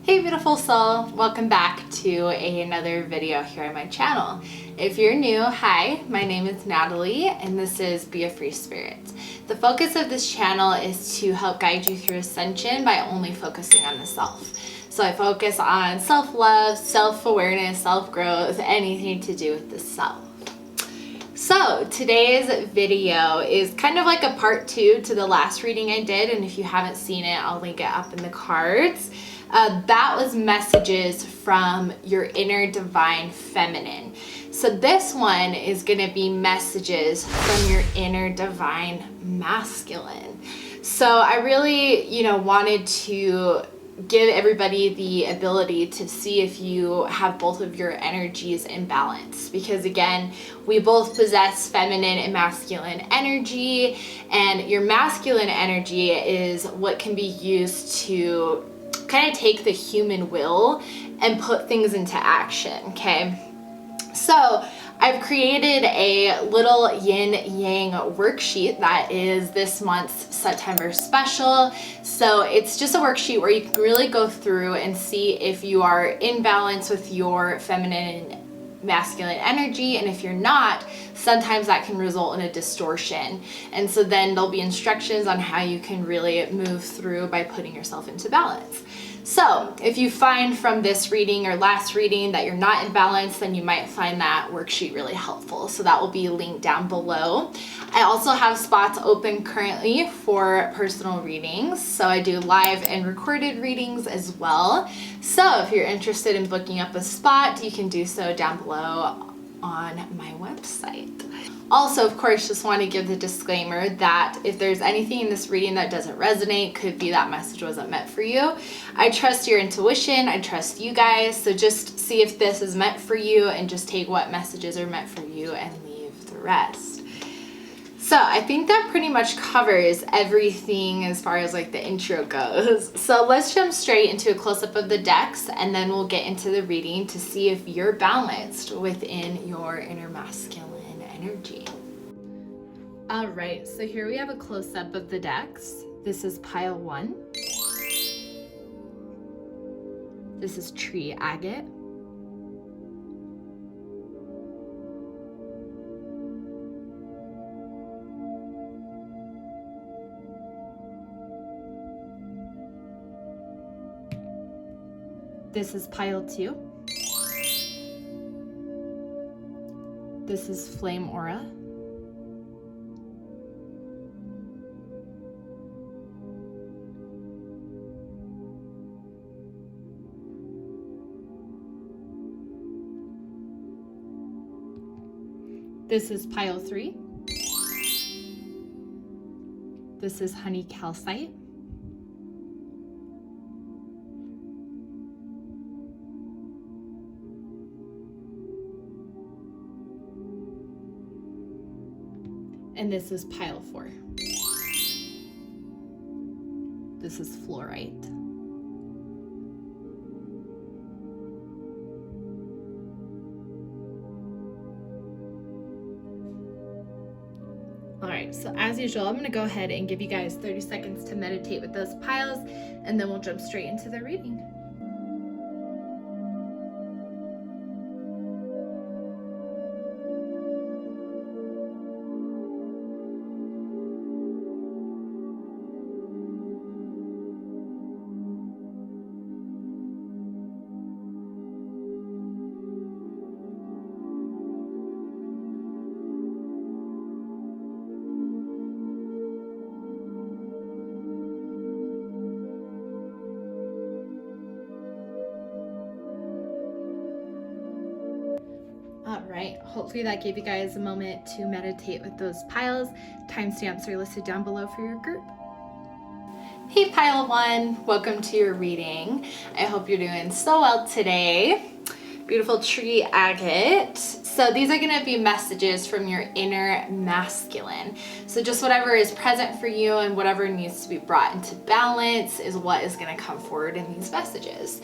Hey beautiful soul, welcome back to another video here on my channel. If you're new, hi, my name is Natalie and this is Be a Free Spirit. The focus of this channel is to help guide you through ascension by only focusing on the self. So I focus on self-love, self-awareness, self-growth, anything to do with the self. So today's video is kind of like a part 2 to the last reading I did, and if you haven't seen it, I'll link it up in the cards. That was messages from your inner divine feminine. So this one is going to be messages from your inner divine masculine. So I really, wanted to give everybody the ability to see if you have both of your energies in balance, because again, we both possess feminine and masculine energy, and your masculine energy is what can be used to kind of take the human will and put things into action. Okay, so I've created a little yin yang worksheet that is this month's September special. So it's just a worksheet where you can really go through and see if you are in balance with your feminine and masculine energy, and if you're not, sometimes that can result in a distortion. And so then there'll be instructions on how you can really move through by putting yourself into balance. So if you find from this reading or last reading that you're not in balance, then you might find that worksheet really helpful. So that will be linked down below. I also have spots open currently for personal readings. So I do live and recorded readings as well. So if you're interested in booking up a spot, you can do so down below on my website. Also, of course, just want to give the disclaimer that if there's anything in this reading that doesn't resonate, could be that message wasn't meant for you. I trust your intuition, I trust you guys, so just see if this is meant for you and just take what messages are meant for you and leave the rest. So I think that pretty much covers everything as far as like the intro goes. So let's jump straight into a close-up of the decks, and then we'll get into the reading to see if you're balanced within your inner masculine energy. All right, so here we have a close-up of the decks. This is pile 1. This is tree agate. This is pile 2. This is flame aura. This is pile 3. This is honey calcite. And this is pile 4. This is fluorite. All right, so as usual, I'm going to go ahead and give you guys 30 seconds to meditate with those piles, and then we'll jump straight into the reading. Alright, hopefully that gave you guys a moment to meditate with those piles. Timestamps are listed down below for your group. Hey pile 1, welcome to your reading. I hope you're doing so well today. Beautiful tree agate. So these are going to be messages from your inner masculine. So just whatever is present for you and whatever needs to be brought into balance is what is going to come forward in these messages.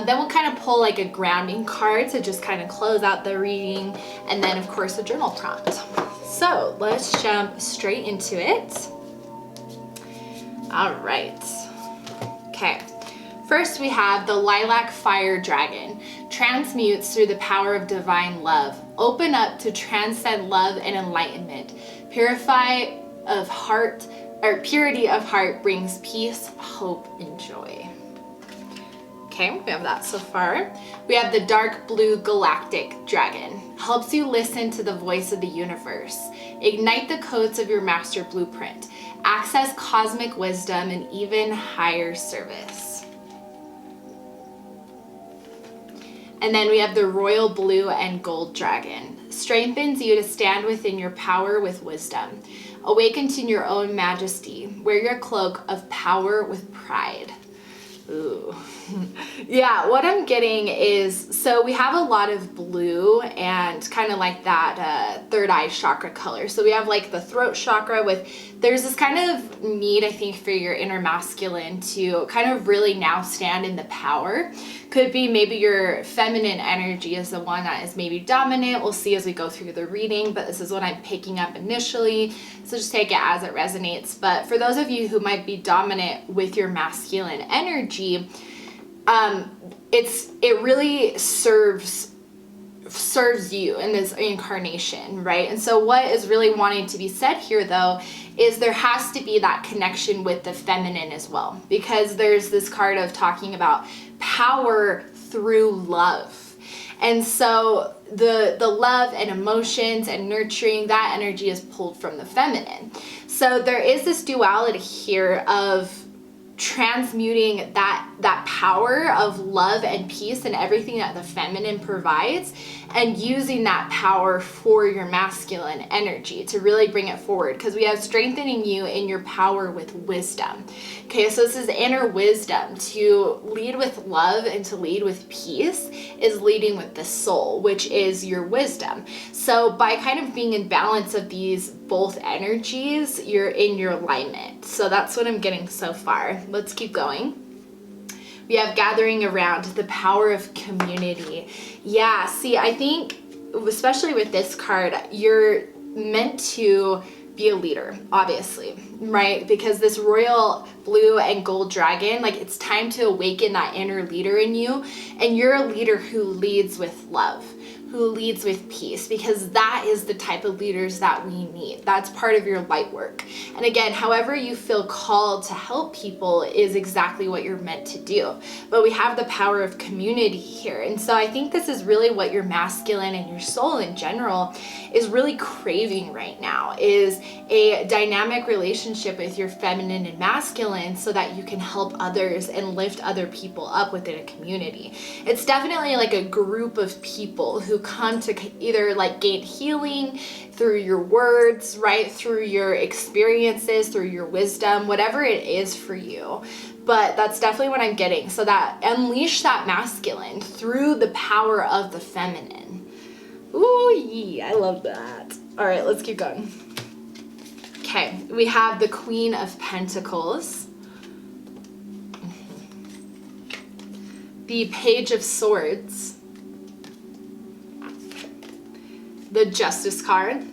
Then we'll kind of pull like a grounding card to just kind of close out the reading, and then of course a journal prompt. So let's jump straight into it. All right. Okay. First, we have the lilac fire dragon. Transmutes through the power of divine love. Open up to transcend love and enlightenment. Purity of heart brings peace, hope, and joy. Okay, we have that so far. We have the dark blue galactic dragon. Helps you listen to the voice of the universe. Ignite the codes of your master blueprint. Access cosmic wisdom and even higher service. And then we have the royal blue and gold dragon. Strengthens you to stand within your power with wisdom. Awaken to your own majesty. Wear your cloak of power with pride. Ooh. Yeah, what I'm getting is, so we have a lot of blue and kind of like that third eye chakra color. So we have like the throat chakra there's this kind of need, I think, for your inner masculine to kind of really now stand in the power. Could be maybe your feminine energy is the one that is maybe dominant. We'll see as we go through the reading, but this is what I'm picking up initially. So just take it as it resonates. But for those of you who might be dominant with your masculine energy, it really serves you in this incarnation, right? And so what is really wanting to be said here, though, is there has to be that connection with the feminine as well, because there's this card of talking about power through love. And so the love and emotions and nurturing, that energy is pulled from the feminine. So there is this duality here of transmuting that power of love and peace and everything that the feminine provides, and using that power for your masculine energy to really bring it forward, because we have strengthening you in your power with wisdom. Okay, so this is inner wisdom. To lead with love and to lead with peace is leading with the soul, which is your wisdom. So by kind of being in balance of these both energies, you're in your alignment. So that's what I'm getting so far. Let's keep going. We have gathering around, the power of community. Yeah, see, I think, especially with this card, you're meant to be a leader, obviously, right? Because this royal blue and gold dragon, like, it's time to awaken that inner leader in you. And you're a leader who leads with love, who leads with peace, because that is the type of leaders that we need. That's part of your light work. And again, however you feel called to help people is exactly what you're meant to do. But we have the power of community here. And so I think this is really what your masculine and your soul in general is really craving right now, is a dynamic relationship with your feminine and masculine, so that you can help others and lift other people up within a community. It's definitely like a group of people who come to either like gain healing through your words, right? Through your experiences, through your wisdom, whatever it is for you. But that's definitely what I'm getting. So that unleash that masculine through the power of the feminine. Ooh, yeah, I love that. All right, let's keep going. Okay, we have the Queen of Pentacles, the Page of Swords, the Justice card,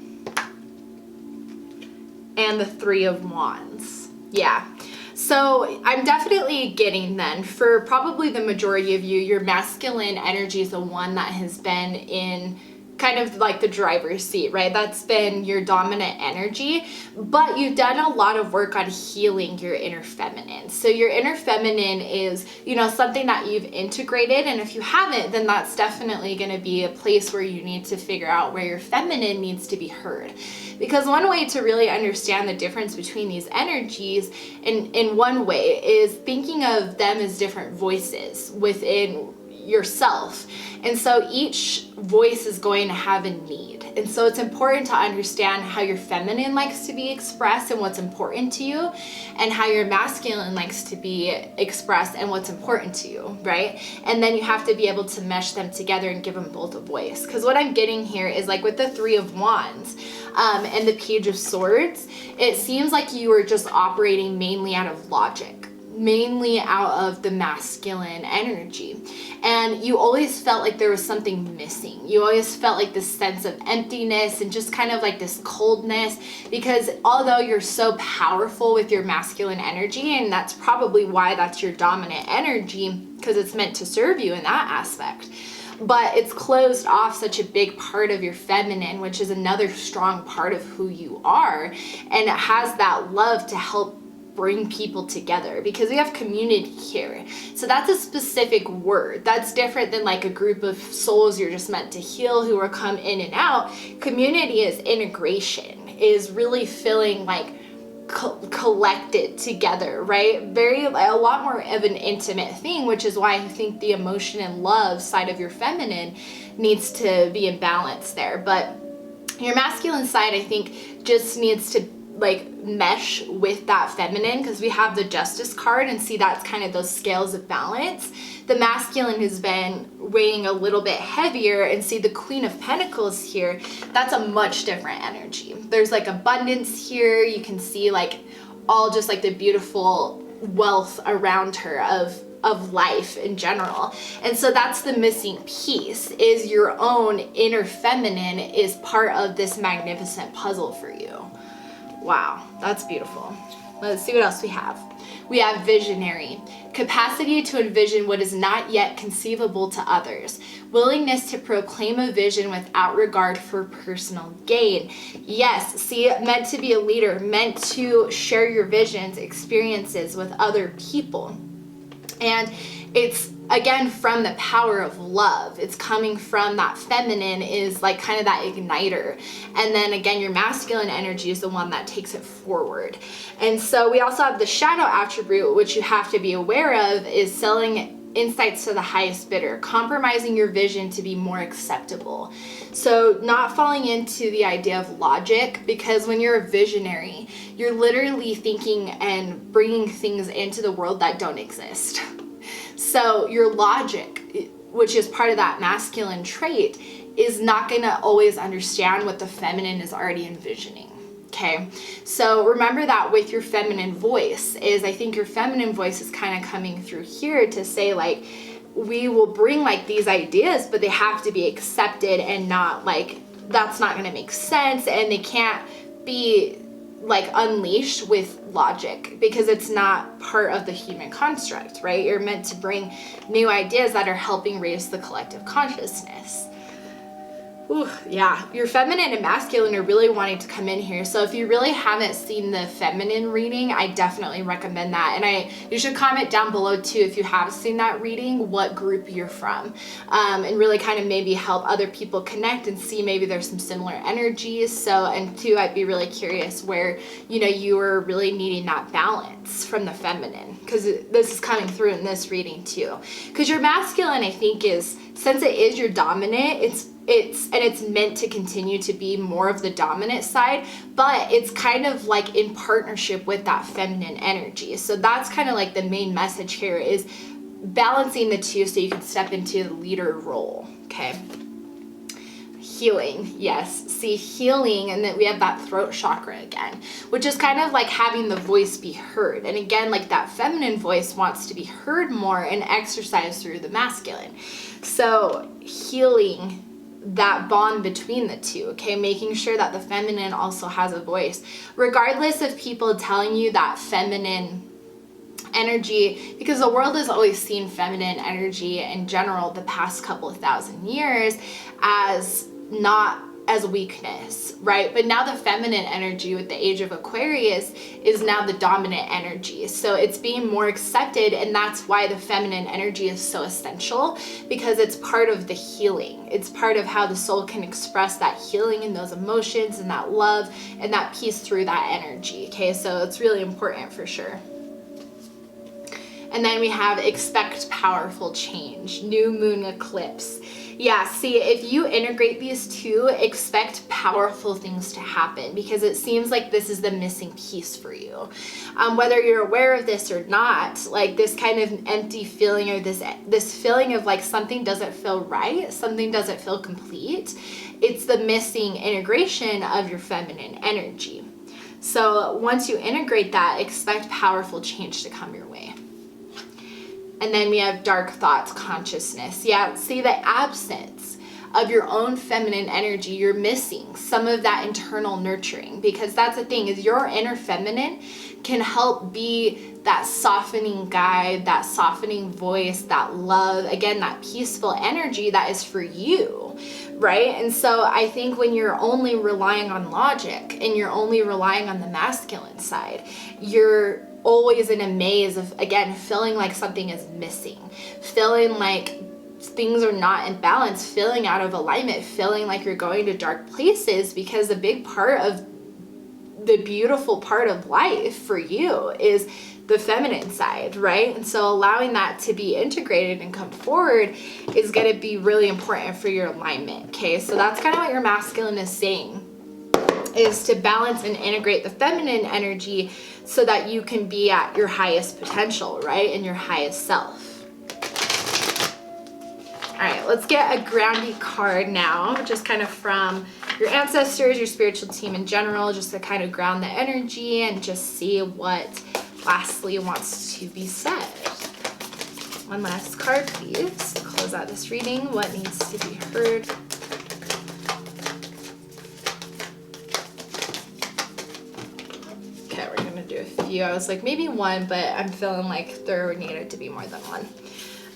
and the Three of Wands. Yeah. So I'm definitely getting then, for probably the majority of you, your masculine energy is the one that has been in kind of like the driver's seat, right? That's been your dominant energy, but you've done a lot of work on healing your inner feminine. So your inner feminine is, you know, something that you've integrated, and if you haven't, then that's definitely going to be a place where you need to figure out where your feminine needs to be heard. Because one way to really understand the difference between these energies, in one way, is thinking of them as different voices within yourself. And so each voice is going to have a need. And so it's important to understand how your feminine likes to be expressed and what's important to you, and how your masculine likes to be expressed and what's important to you, right? And then you have to be able to mesh them together and give them both a voice. Because what I'm getting here is, like with the Three of Wands and the Page of Swords, it seems like you are just operating mainly out of logic, mainly out of the masculine energy. And you always felt like there was something missing. You always felt like this sense of emptiness and just kind of like this coldness, because although you're so powerful with your masculine energy, and that's probably why that's your dominant energy, because it's meant to serve you in that aspect, but it's closed off such a big part of your feminine, which is another strong part of who you are. And it has that love to help bring people together, because we have community here. So that's a specific word. That's different than like a group of souls you're just meant to heal who are come in and out. Community is integration, is really feeling like collected together, right? A lot more of an intimate thing, which is why I think the emotion and love side of your feminine needs to be in balance there. But your masculine side, I think, just needs to like mesh with that feminine, because we have the Justice card, and see that's kind of those scales of balance. The masculine has been weighing a little bit heavier, and see the Queen of Pentacles here, that's a much different energy. There's like abundance here. You can see like all just like the beautiful wealth around her of life in general. And so that's the missing piece, is your own inner feminine is part of this magnificent puzzle for you. Wow, that's beautiful. Let's see what else we have. We have visionary, capacity to envision what is not yet conceivable to others, willingness to proclaim a vision without regard for personal gain. Yes, see, meant to be a leader, meant to share your visions, experiences with other people. And it's, again, from the power of love. It's coming from that feminine, is like kind of that igniter. And then again, your masculine energy is the one that takes it forward. And so we also have the shadow attribute, which you have to be aware of, is selling insights to the highest bidder, compromising your vision to be more acceptable. So not falling into the idea of logic, because when you're a visionary, you're literally thinking and bringing things into the world that don't exist. So your logic, which is part of that masculine trait, is not going to always understand what the feminine is already envisioning. Okay, so remember that with your feminine voice, is I think your feminine voice is kind of coming through here to say like, we will bring like these ideas, but they have to be accepted, and not like, that's not going to make sense, and they can't be like unleashed with logic, because it's not part of the human construct, right? You're meant to bring new ideas that are helping raise the collective consciousness. Ooh, yeah, your feminine and masculine are really wanting to come in here. So if you really haven't seen the feminine reading, I definitely recommend that. And you should comment down below too, if you have seen that reading, what group you're from, and really kind of maybe help other people connect and see maybe there's some similar energies. So, and two, I'd be really curious where, you know, you are really needing that balance from the feminine, because this is coming through in this reading too. Because your masculine, I think, is, since it is your dominant, it's meant to continue to be more of the dominant side, but it's kind of like in partnership with that feminine energy. So that's kind of like the main message here, is balancing the two so you can step into the leader role. Okay. Healing, yes. See, healing, and then we have that throat chakra again, which is kind of like having the voice be heard. And again, like that feminine voice wants to be heard more and exercised through the masculine. So healing that bond between the two, okay? Making sure that the feminine also has a voice. Regardless of people telling you that feminine energy, because the world has always seen feminine energy in general the past couple of thousand years as not as weakness, right? But now the feminine energy with the age of Aquarius is now the dominant energy. So it's being more accepted, and that's why the feminine energy is so essential, because it's part of the healing. It's part of how the soul can express that healing and those emotions and that love and that peace through that energy, okay? So it's really important for sure. And then we have expect powerful change, new moon eclipse. Yeah, see, if you integrate these two, expect powerful things to happen, because it seems like this is the missing piece for you. Whether you're aware of this or not, like this kind of empty feeling, or this feeling of like something doesn't feel right, something doesn't feel complete, it's the missing integration of your feminine energy. So once you integrate that, expect powerful change to come your way. And then we have dark thoughts, consciousness. Yeah, see, the absence of your own feminine energy, you're missing some of that internal nurturing, because that's the thing, is your inner feminine can help be that softening guide, that softening voice, that love, again, that peaceful energy that is for you, right? And so I think when you're only relying on logic and you're only relying on the masculine side, you're always in a maze of, again, feeling like something is missing, feeling like things are not in balance, feeling out of alignment, feeling like you're going to dark places, because a big part of the beautiful part of life for you is the feminine side, right? And so allowing that to be integrated and come forward is going to be really important for your alignment. Okay, so that's kind of what your masculine is saying, is to balance and integrate the feminine energy so that you can be at your highest potential, right? And your highest self. All right, let's get a grounding card now, just kind of from your ancestors, your spiritual team in general, just to kind of ground the energy and just see what lastly wants to be said. One last card, please, to close out this reading. What needs to be heard? Okay, we're gonna do a few. I was like, maybe one, but I'm feeling like there needed to be more than one.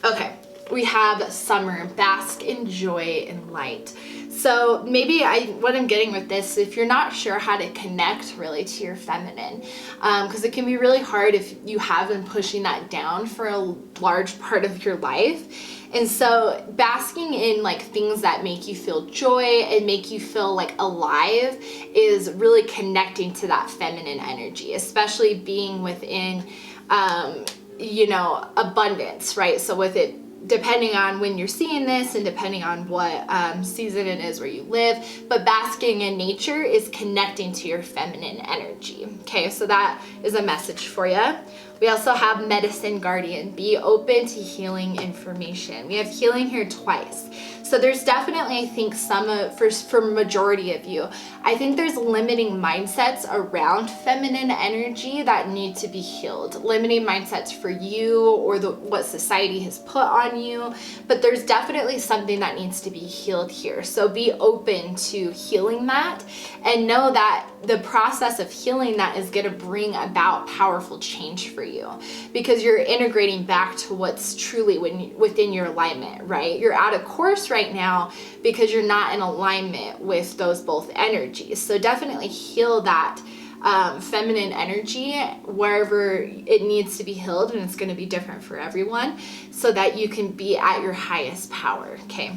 Okay. We have summer, bask in joy and light. So maybe what I'm getting with this, if you're not sure how to connect really to your feminine, because it can be really hard if you have been pushing that down for a large part of your life. And so basking in like things that make you feel joy and make you feel like alive is really connecting to that feminine energy, especially being within, abundance, right? So with it, depending on when you're seeing this and depending on what season it is where you live, but basking in nature is connecting to your feminine energy. Okay, so that is a message for you. We also have medicine guardian, be open to healing information. We have healing here twice. So there's definitely, I think, for majority of you, I think there's limiting mindsets around feminine energy that need to be healed. Limiting mindsets for you or what society has put on you, but there's definitely something that needs to be healed here. So be open to healing that and know that the process of healing that is going to bring about powerful change for you, because you're integrating back to what's truly within your alignment, right? You're out of course right now because you're not in alignment with those both energies. So definitely heal that feminine energy wherever it needs to be healed, and it's going to be different for everyone, so that you can be at your highest power. Okay.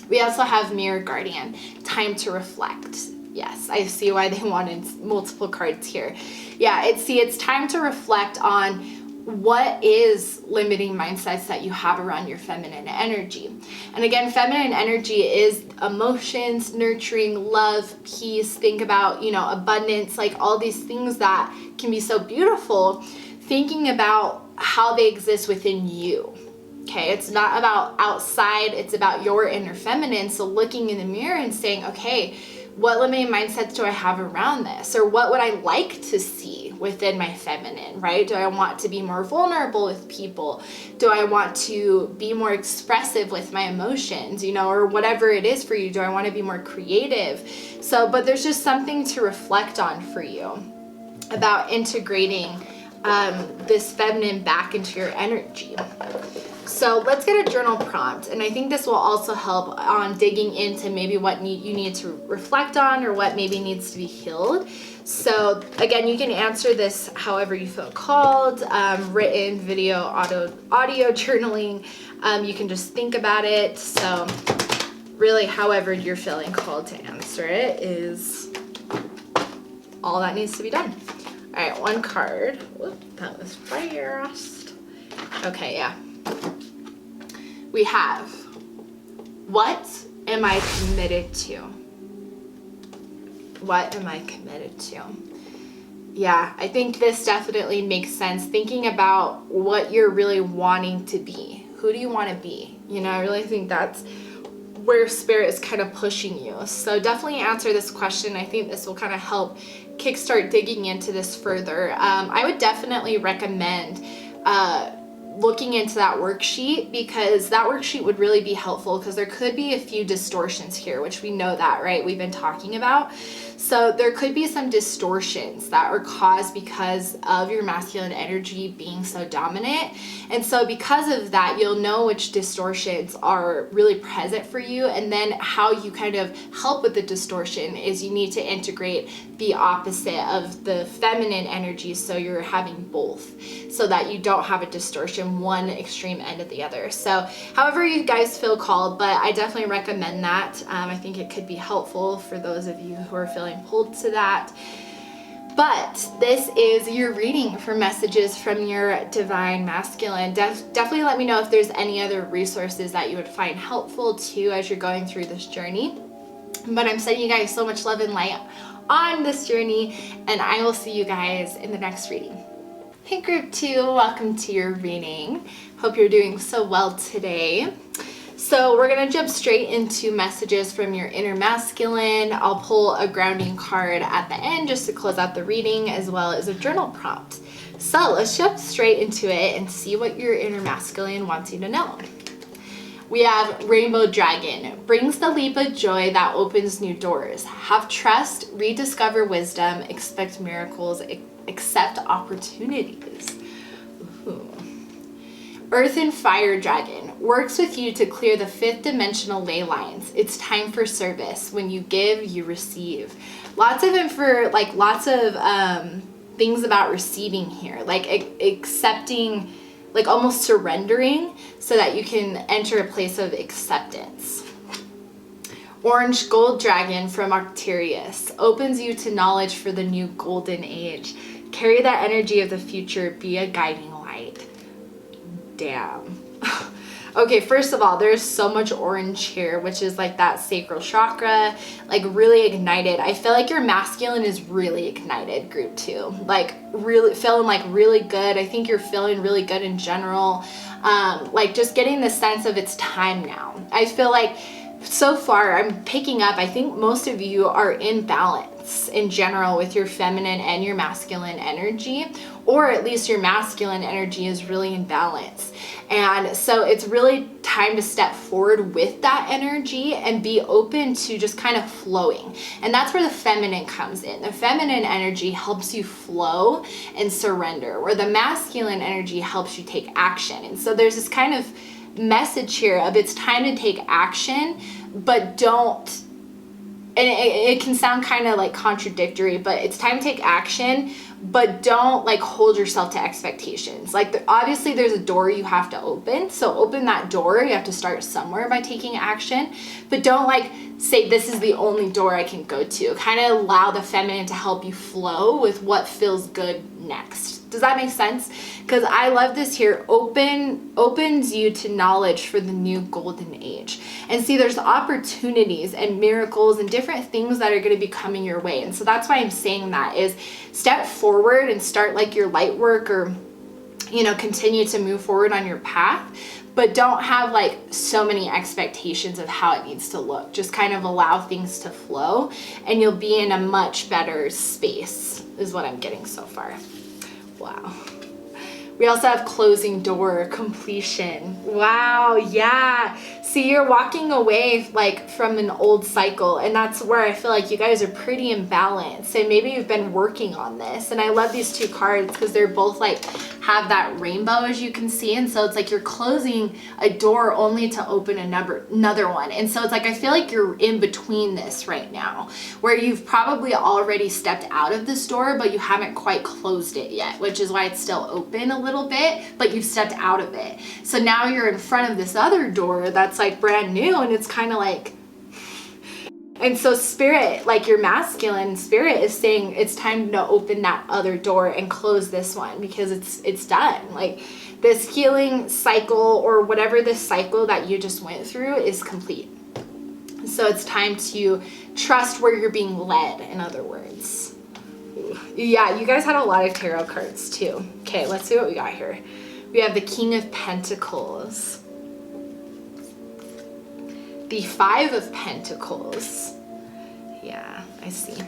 We also have mirror guardian, time to reflect. Yes, I see why they wanted multiple cards here. Yeah, it's time to reflect on what is limiting mindsets that you have around your feminine energy. And again, feminine energy is emotions, nurturing, love, peace. Think about, abundance, like all these things that can be so beautiful. Thinking about how they exist within you. Okay, it's not about outside, it's about your inner feminine. So looking in the mirror and saying, okay, what limiting mindsets do I have around this? Or what would I like to see within my feminine, right? Do I want to be more vulnerable with people? Do I want to be more expressive with my emotions, or whatever it is for you? Do I want to be more creative? So, but there's just something to reflect on for you about integrating this feminine back into your energy. So let's get a journal prompt, and I think this will also help on digging into maybe what you need to reflect on or what maybe needs to be healed. So again, you can answer this however you feel called, written, video, audio journaling. You can just think about it. So really, however you're feeling called to answer it is all that needs to be done. All right, one card. Whoop, that was fast. Okay, yeah. We have, what am I committed to? What am I committed to? Yeah, I think this definitely makes sense. Thinking about what you're really wanting to be. Who do you want to be? I really think that's where spirit is kind of pushing you. So definitely answer this question. I think this will kind of help kickstart digging into this further. I would definitely recommend looking into that worksheet, because that worksheet would really be helpful, because there could be a few distortions here, which we know that, right? We've been talking about. So there could be some distortions that are caused because of your masculine energy being so dominant. And so because of that, you'll know which distortions are really present for you. And then how you kind of help with the distortion is you need to integrate the opposite of the feminine energy. So you're having both, so that you don't have a distortion, one extreme end of the other. So however you guys feel called, but I definitely recommend that. I think it could be helpful for those of you who are feeling pulled to that. But this is your reading for messages from your divine masculine. Definitely let me know if there's any other resources that you would find helpful too as you're going through this journey. But I'm sending you guys so much love and light on this journey, and I will see you guys in the next reading. Hey group 2, welcome to your reading. Hope you're doing so well today. So we're gonna jump straight into messages from your inner masculine. I'll pull a grounding card at the end just to close out the reading, as well as a journal prompt. So let's jump straight into it and see what your inner masculine wants you to know. We have Rainbow Dragon. Brings the leap of joy that opens new doors. Have trust, rediscover wisdom, expect miracles, accept opportunities. Ooh. Earth and Fire Dragon works with you to clear the 5th dimensional ley lines. It's time for service. When you give, you receive. Lots of things about receiving here, like accepting, like almost surrendering, so that you can enter a place of acceptance. Orange Gold Dragon from Arcturus opens you to knowledge for the new golden age. Carry that energy of the future. Be a guiding light. Damn. Okay, first of all, there's so much orange here, which is like that sacral chakra, like really ignited. I feel like your masculine is really ignited, group 2. Like really feeling like really good. I think you're feeling really good in general. Like just getting the sense of it's time now. I feel like so far I'm picking up, I think most of you are in balance in general with your feminine and your masculine energy, or at least your masculine energy is really in balance. And so it's really time to step forward with that energy and be open to just kind of flowing. And that's where the feminine comes in. The feminine energy helps you flow and surrender, where the masculine energy helps you take action. And so there's this kind of message here of it's time to take action, but don't, and it can sound kind of like contradictory, but it's time to take action, but don't like hold yourself to expectations. Like obviously there's a door you have to open, so open that door. You have to start somewhere by taking action, but don't like say this is the only door I can go to. Kind of allow the feminine to help you flow with what feels good next. Does that make sense? Because I love this here. Opens you to knowledge for the new golden age. And see, there's opportunities and miracles and different things that are going to be coming your way. And so that's why I'm saying that is step forward and start like your light work, or, you know, continue to move forward on your path. But don't have like so many expectations of how it needs to look. Just kind of allow things to flow and you'll be in a much better space, is what I'm getting so far. Wow. We also have closing door, completion. Wow, yeah. See, you're walking away like from an old cycle, and that's where I feel like you guys are pretty imbalanced, and maybe you've been working on this. And I love these two cards because they're both like have that rainbow, as you can see, and so it's like you're closing a door only to open another one. And so it's like I feel like you're in between this right now, where you've probably already stepped out of this door, but you haven't quite closed it yet, which is why it's still open a little bit, but you've stepped out of it. So now you're in front of this other door that's like brand new, and it's kind of like, and so spirit, like your masculine spirit is saying it's time to open that other door and close this one, because it's done. Like this healing cycle, or whatever this cycle that you just went through, is complete. So it's time to trust where you're being led, in other words. Yeah, you guys had a lot of tarot cards too. Okay, let's see what we got here. We have the King of Pentacles, the Five of Pentacles. Yeah, I see.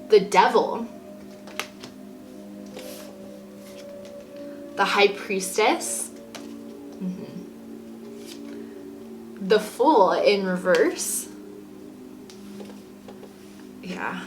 The Devil, the High Priestess, the Fool in reverse, yeah,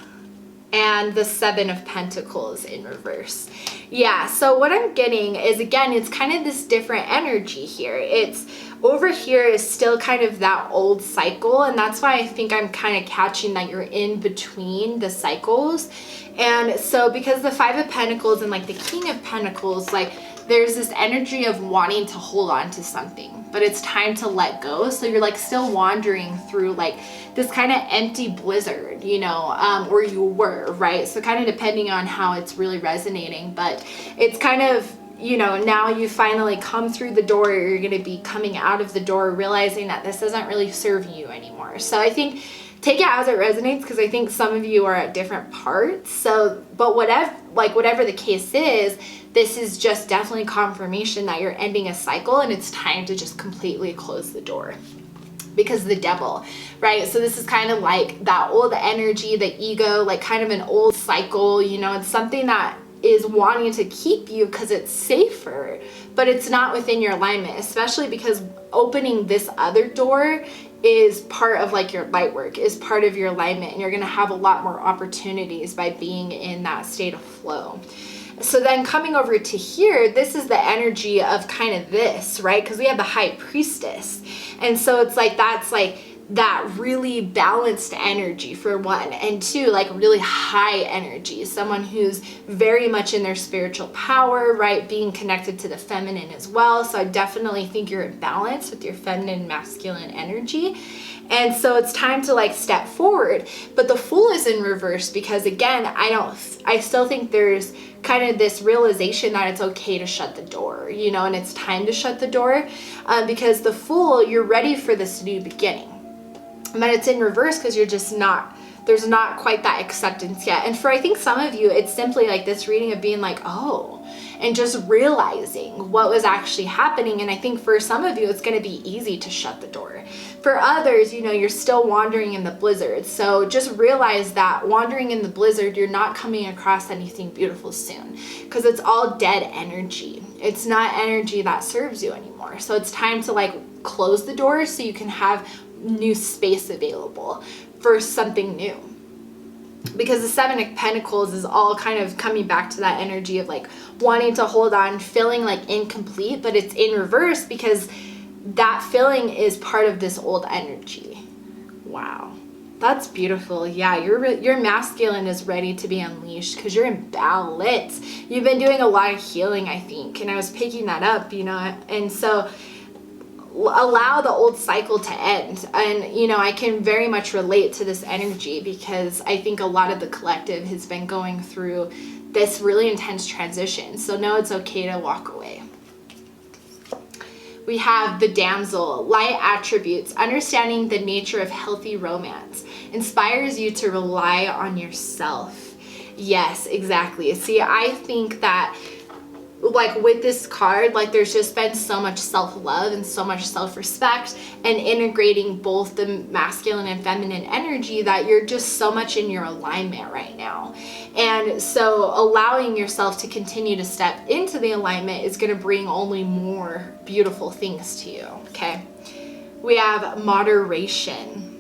and the Seven of Pentacles in reverse. Yeah, so what I'm getting is, again, it's kind of this different energy here. It's over here is still kind of that old cycle, and that's why I think I'm kind of catching that you're in between the cycles. And so because the Five of Pentacles and like the King of Pentacles, like there's this energy of wanting to hold on to something, but it's time to let go. So you're like still wandering through like this kind of empty blizzard, you know, or you were, right? So kind of depending on how it's really resonating, but it's kind of, you know, now you finally come through the door, you're going to be coming out of the door realizing that this doesn't really serve you anymore. So I think take it as it resonates, because I think some of you are at different parts. So, but whatever the case is, this is just definitely confirmation that you're ending a cycle and it's time to just completely close the door. Because the Devil, right? So this is kind of like that old energy, the ego, like kind of an old cycle, you know, it's something that is wanting to keep you because it's safer, but it's not within your alignment, especially because opening this other door is part of like your light work, is part of your alignment, and you're going to have a lot more opportunities by being in that state of flow. So then coming over to here, this is the energy of kind of this, right? Because we have the High Priestess. And so it's like, that's like that really balanced energy for one, and two, like really high energy, someone who's very much in their spiritual power, right? Being connected to the feminine as well. So I definitely think you're in balance with your feminine, masculine energy. And so it's time to like step forward. But the Fool is in reverse because, again, I still think there's kind of this realization that it's okay to shut the door, you know, and it's time to shut the door, because the Fool, you're ready for this new beginning. But it's in reverse because you're just not, there's not quite that acceptance yet. And for, I think some of you, it's simply like this reading of being like, oh, and just realizing what was actually happening. And I think for some of you, it's going to be easy to shut the door. For others, you know, you're still wandering in the blizzard. So just realize that wandering in the blizzard, you're not coming across anything beautiful soon, because it's all dead energy. It's not energy that serves you anymore. So it's time to like close the door so you can have new space available for something new. Because the Seven of Pentacles is all kind of coming back to that energy of like wanting to hold on, feeling like incomplete, but it's in reverse because that feeling is part of this old energy. Wow, that's beautiful. Yeah, your masculine is ready to be unleashed because you're in balance. You've been doing a lot of healing, I think, and I was picking that up, you know, and so allow the old cycle to end. And you know, I can very much relate to this energy because I think a lot of the collective has been going through this really intense transition. So know it's okay to walk away. We have the Damsel, light attributes, understanding the nature of healthy romance, inspires you to rely on yourself. Yes, exactly. See, I think that like with this card, like there's just been so much self-love and so much self-respect and integrating both the masculine and feminine energy that you're just so much in your alignment right now. And so allowing yourself to continue to step into the alignment is going to bring only more beautiful things to you. Okay. We have moderation.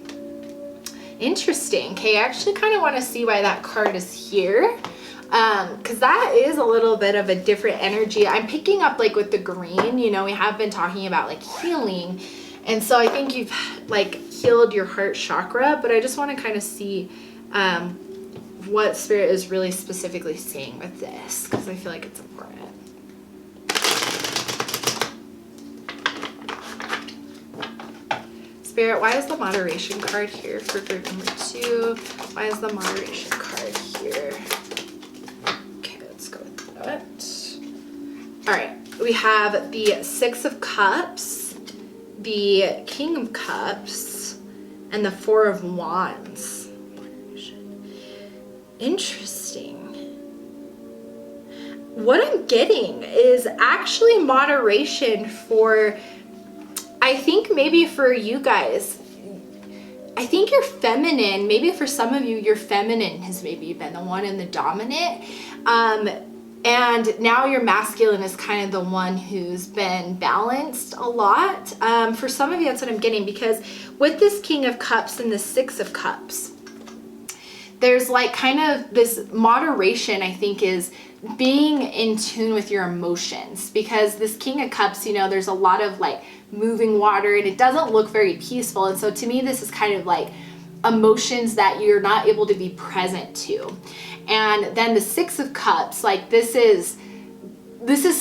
Interesting. Okay. I actually kind of want to see why that card is here. Because that is a little bit of a different energy. I'm picking up like with the green, you know, we have been talking about like healing. And so I think you've like healed your heart chakra, but I just want to kind of see what Spirit is really specifically saying with this, because I feel like it's important. Spirit, why is the moderation card here for group number 2? Why is the moderation card here? All right, we have the Six of Cups, the King of Cups, and the Four of Wands. Interesting. What I'm getting is actually moderation for, I think maybe for you guys, I think you're feminine. Maybe for some of you, your feminine has maybe been the one in the dominant. And now your masculine is kind of the one who's been balanced a lot. For some of you, that's what I'm getting, because with this King of Cups and the Six of Cups, there's like kind of this moderation, I think, is being in tune with your emotions, because this King of Cups, you know, there's a lot of like moving water and it doesn't look very peaceful. And so to me, this is kind of like emotions that you're not able to be present to. And then the Six of Cups, like this is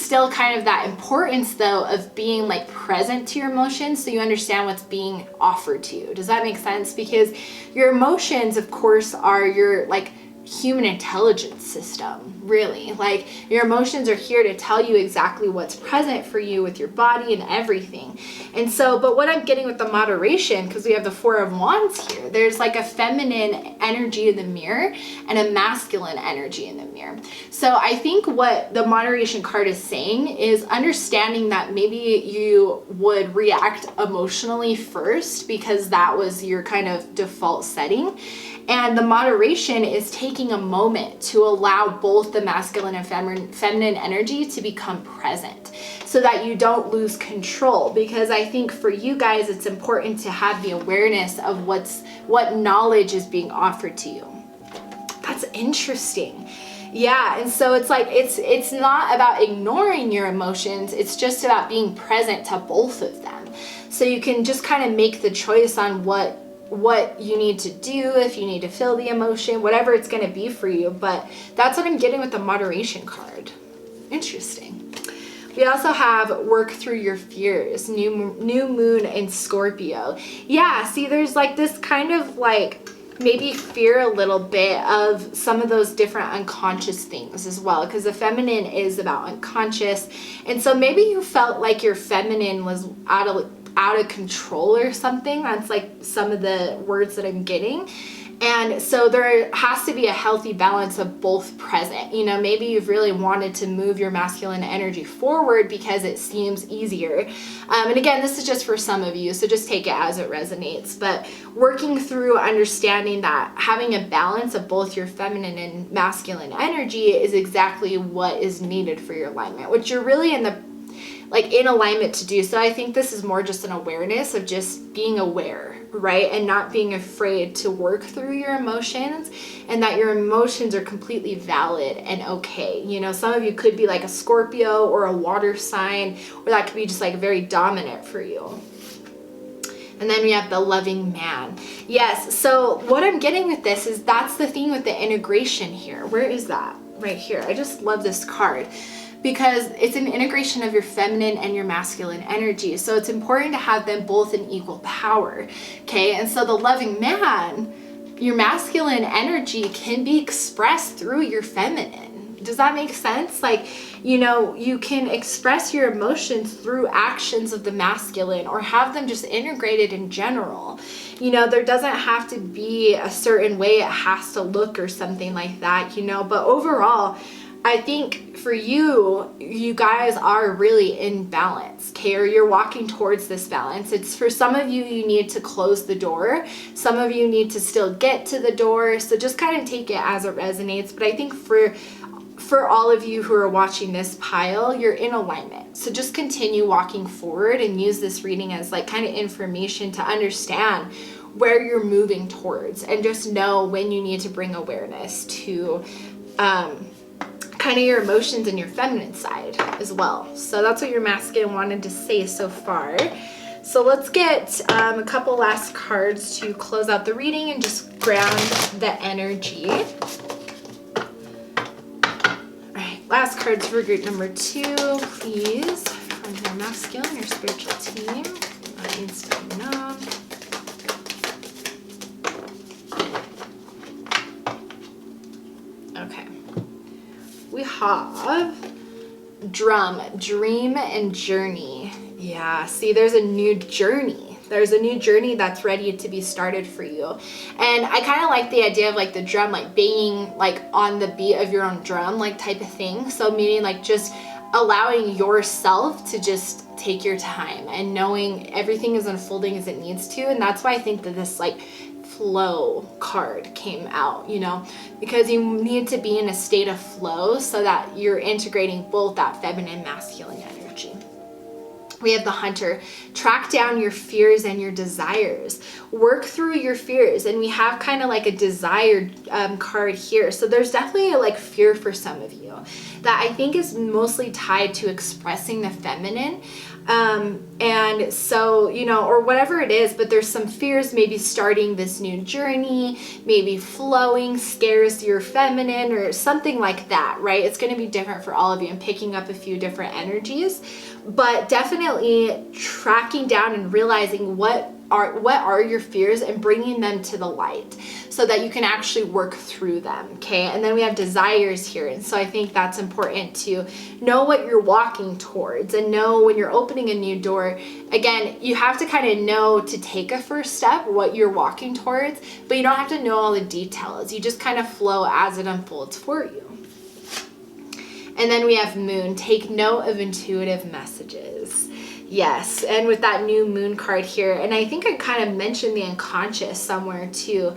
still kind of that importance though of being like present to your emotions, so you understand what's being offered to you. Does that make sense? Because your emotions, of course, are your like human intelligence system, really. Like your emotions are here to tell you exactly what's present for you with your body and everything. And so, but what I'm getting with the moderation, because we have the Four of Wands here, there's like a feminine energy in the mirror and a masculine energy in the mirror. So I think what the moderation card is saying is understanding that maybe you would react emotionally first because that was your kind of default setting. And the moderation is taking a moment to allow both the masculine and feminine energy to become present so that you don't lose control. Because I think for you guys, it's important to have the awareness of what knowledge is being offered to you. That's interesting. Yeah, and so it's like, it's not about ignoring your emotions, it's just about being present to both of them. So you can just kind of make the choice on what you need to do, if you need to feel the emotion, whatever it's going to be for you. But that's what I'm getting with the moderation card. Interesting. We also have work through your fears, new moon in Scorpio. Yeah, see, there's like this kind of like maybe fear a little bit of some of those different unconscious things as well, because the feminine is about unconscious. And so maybe you felt like your feminine was out of control or something. That's like some of the words that I'm getting. And so there has to be a healthy balance of both present. You know, maybe you've really wanted to move your masculine energy forward because it seems easier. And again, this is just for some of you, so just take it as it resonates. But working through understanding that having a balance of both your feminine and masculine energy is exactly what is needed for your alignment, which you're really in alignment to do. So I think this is more just an awareness of just being aware, right? And not being afraid to work through your emotions, and that your emotions are completely valid and okay. You know, some of you could be like a Scorpio or a water sign, or that could be just like very dominant for you. And then we have the loving man. Yes, so what I'm getting with this is that's the thing with the integration here. Where is that? Right here. I just love this card, because it's an integration of your feminine and your masculine energy. So it's important to have them both in equal power, okay? And so the loving man, your masculine energy can be expressed through your feminine. Does that make sense? Like, you know, you can express your emotions through actions of the masculine, or have them just integrated in general. You know, there doesn't have to be a certain way it has to look or something like that, you know, but overall, I think for you guys are really in balance, okay? Or you're walking towards this balance. It's for some of you, you need to close the door. Some of you need to still get to the door. So just kind of take it as it resonates. But I think for all of you who are watching this pile, you're in alignment. So just continue walking forward and use this reading as like kind of information to understand where you're moving towards, and just know when you need to bring awareness to kind of your emotions and your feminine side as well. So that's what your masculine wanted to say so far. So let's get a couple last cards to close out the reading and just ground the energy. All right, last cards for group number 2, please, from your masculine, your spiritual team. That needs to be known. Okay. We have dream and journey. Yeah, see, there's a new journey. There's a new journey that's ready to be started for you. And I kind of like the idea of like the drum, like banging like on the beat of your own drum, like type of thing. So meaning like just allowing yourself to just take your time and knowing everything is unfolding as it needs to. And that's why I think that this like flow card came out, you know, because you need to be in a state of flow so that you're integrating both that feminine, masculine energy. We have the Hunter. Track down your fears and your desires. Work through your fears. And we have kind of like a desired card here. So there's definitely a like fear for some of you that I think is mostly tied to expressing the feminine. And so, you know, or whatever it is, but there's some fears, maybe starting this new journey, maybe flowing scares your feminine or something like that, right? It's going to be different for all of you. I'm picking up a few different energies, but definitely tracking down and realizing what are your fears and bringing them to the light so that you can actually work through them, okay? And then we have desires here. And so I think that's important to know what you're walking towards and know when you're opening a new door. Again, you have to kind of know to take a first step, what you're walking towards, but you don't have to know all the details. You just kind of flow as it unfolds for you. And then we have Moon. Take note of intuitive messages. Yes, and with that new moon card here, and I think I kind of mentioned the unconscious somewhere too,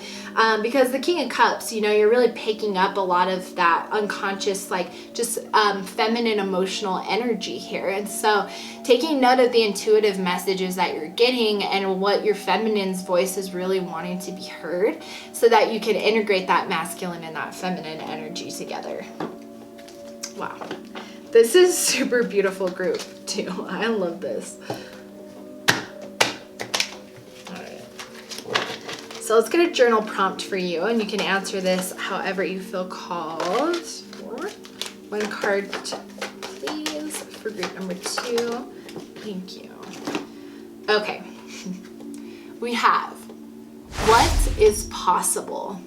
because the King of Cups, you know, you're really picking up a lot of that unconscious, like just feminine emotional energy here. And so taking note of the intuitive messages that you're getting and what your feminine's voice is really wanting to be heard so that you can integrate that masculine and that feminine energy together. Wow. This is super beautiful group too. I love this. All right. So let's get a journal prompt for you, and you can answer this however you feel called. One card, please, for group number 2. Thank you. Okay. We have, what is possible?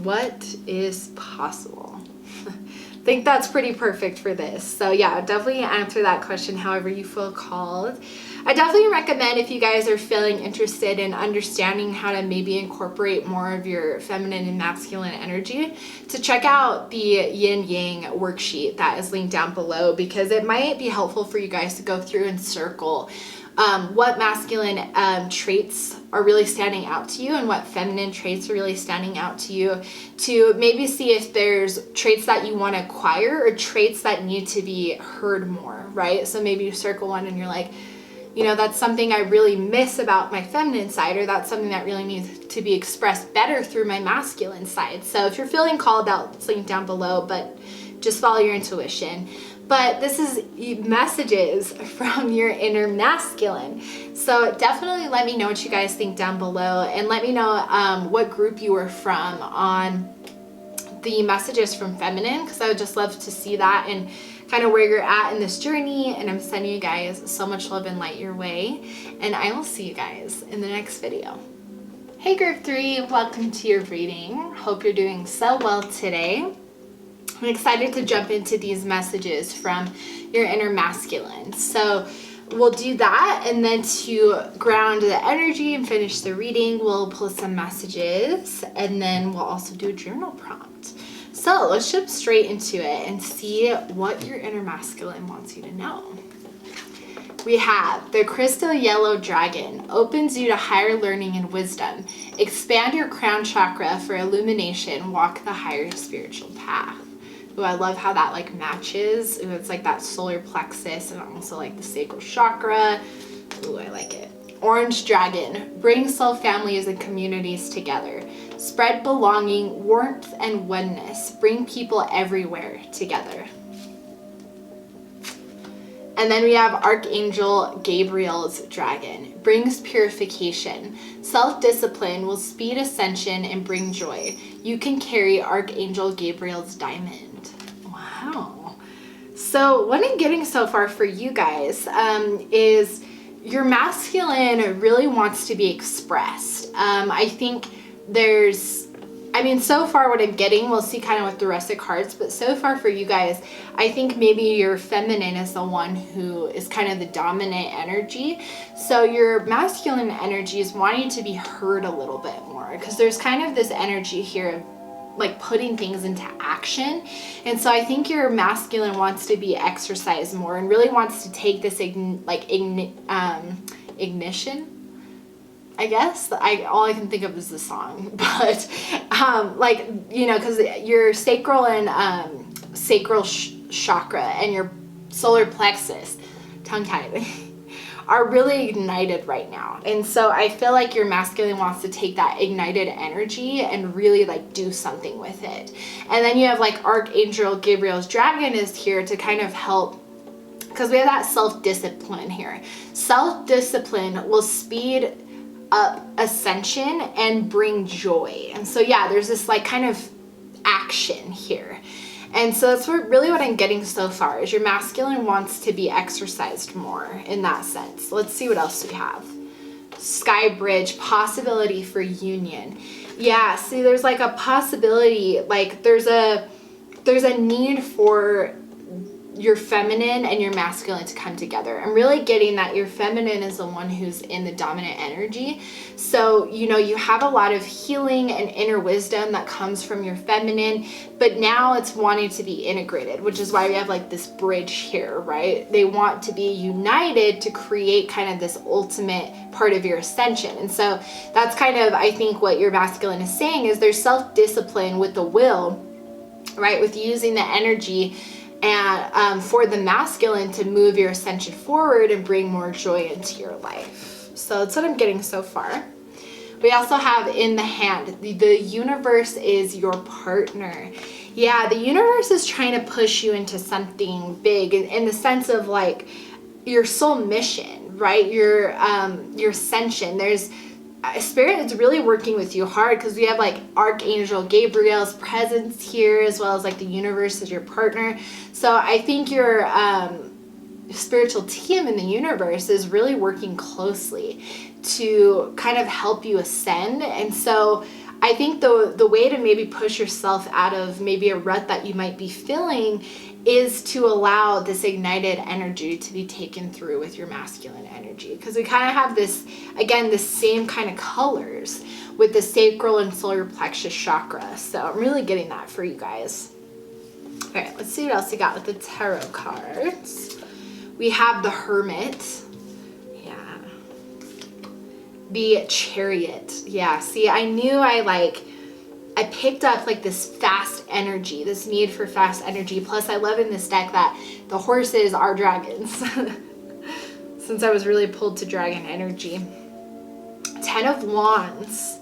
What is possible? I think that's pretty perfect for this. So yeah, definitely answer that question however you feel called. I definitely recommend, if you guys are feeling interested in understanding how to maybe incorporate more of your feminine and masculine energy, to check out the yin yang worksheet that is linked down below, because it might be helpful for you guys to go through and circle what masculine traits are really standing out to you and what feminine traits are really standing out to you, to maybe see if there's traits that you want to acquire or traits that need to be heard more, right? So maybe you circle one and you're like, you know, that's something I really miss about my feminine side, or that's something that really needs to be expressed better through my masculine side. So if you're feeling called out, it's linked down below, but just follow your intuition. But this is messages from your inner masculine. So definitely let me know what you guys think down below, and let me know what group you were from on the messages from feminine, because I would just love to see that and kind of where you're at in this journey. And I'm sending you guys so much love and light your way, and I will see you guys in the next video. Hey group 3, welcome to your reading. Hope you're doing so well today. I'm excited to jump into these messages from your inner masculine. So we'll do that, and then to ground the energy and finish the reading, we'll pull some messages, and then we'll also do a journal prompt. So let's jump straight into it and see what your inner masculine wants you to know. We have the crystal yellow dragon. Opens you to higher learning and wisdom. Expand your crown chakra for illumination. Walk the higher spiritual path. Ooh, I love how that like matches. Ooh, it's like that solar plexus and also like the sacral chakra. Ooh, I like it. Orange dragon. Bring soul families and communities together. Spread belonging, warmth, and oneness. Bring people everywhere together. And then we have Archangel Gabriel's dragon. Brings purification. Self-discipline will speed ascension and bring joy. You can carry Archangel Gabriel's diamond. Wow. So what I'm getting so far for you guys is your masculine really wants to be expressed. I think so far what I'm getting, we'll see kind of with the rest of the cards, but so far for you guys, I think maybe your feminine is the one who is kind of the dominant energy. So your masculine energy is wanting to be heard a little bit more, because there's kind of this energy here of like putting things into action. And so I think your masculine wants to be exercised more and really wants to take this ignition. I guess all I can think of is the song, but like, you know, because your sacral and sacral chakra and your solar plexus, tongue-tied, are really ignited right now. And so I feel like your masculine wants to take that ignited energy and really like do something with it. And then you have like Archangel Gabriel's dragon is here to kind of help, because we have that self-discipline here. Self-discipline will speed up ascension and bring joy. And so yeah, there's this like kind of action here. And so that's really what I'm getting so far, is your masculine wants to be exercised more in that sense. Let's see what else we have. Sky bridge, possibility for union. Yeah, see, there's like a possibility, like there's a need for your feminine and your masculine to come together. I'm really getting that your feminine is the one who's in the dominant energy. So, you know, you have a lot of healing and inner wisdom that comes from your feminine, but now it's wanting to be integrated, which is why we have like this bridge here, right? They want to be united to create kind of this ultimate part of your ascension. And so that's kind of, I think, what your masculine is saying is there's self-discipline with the will, right? With using the energy and for the masculine to move your ascension forward and bring more joy into your life. So that's what I'm getting so far. We also have in the hand, the universe is your partner. Yeah, the universe is trying to push you into something big in the sense of like your soul mission, right? Your ascension. There's Spirit is really working with you hard, because we have like Archangel Gabriel's presence here, as well as like the universe as your partner. So I think your spiritual team in the universe is really working closely to kind of help you ascend. And so I think the way to maybe push yourself out of maybe a rut that you might be feeling is to allow this ignited energy to be taken through with your masculine energy. Because we kind of have this, again, the same kind of colors with the sacral and solar plexus chakra. So I'm really getting that for you guys. All right, let's see what else we got with the tarot cards. We have the Hermit. Yeah. The Chariot. Yeah, see, I knew I picked up like this fast energy, this need for fast energy. Plus I love in this deck that the horses are dragons. Since I was really pulled to dragon energy. 10 of Wands.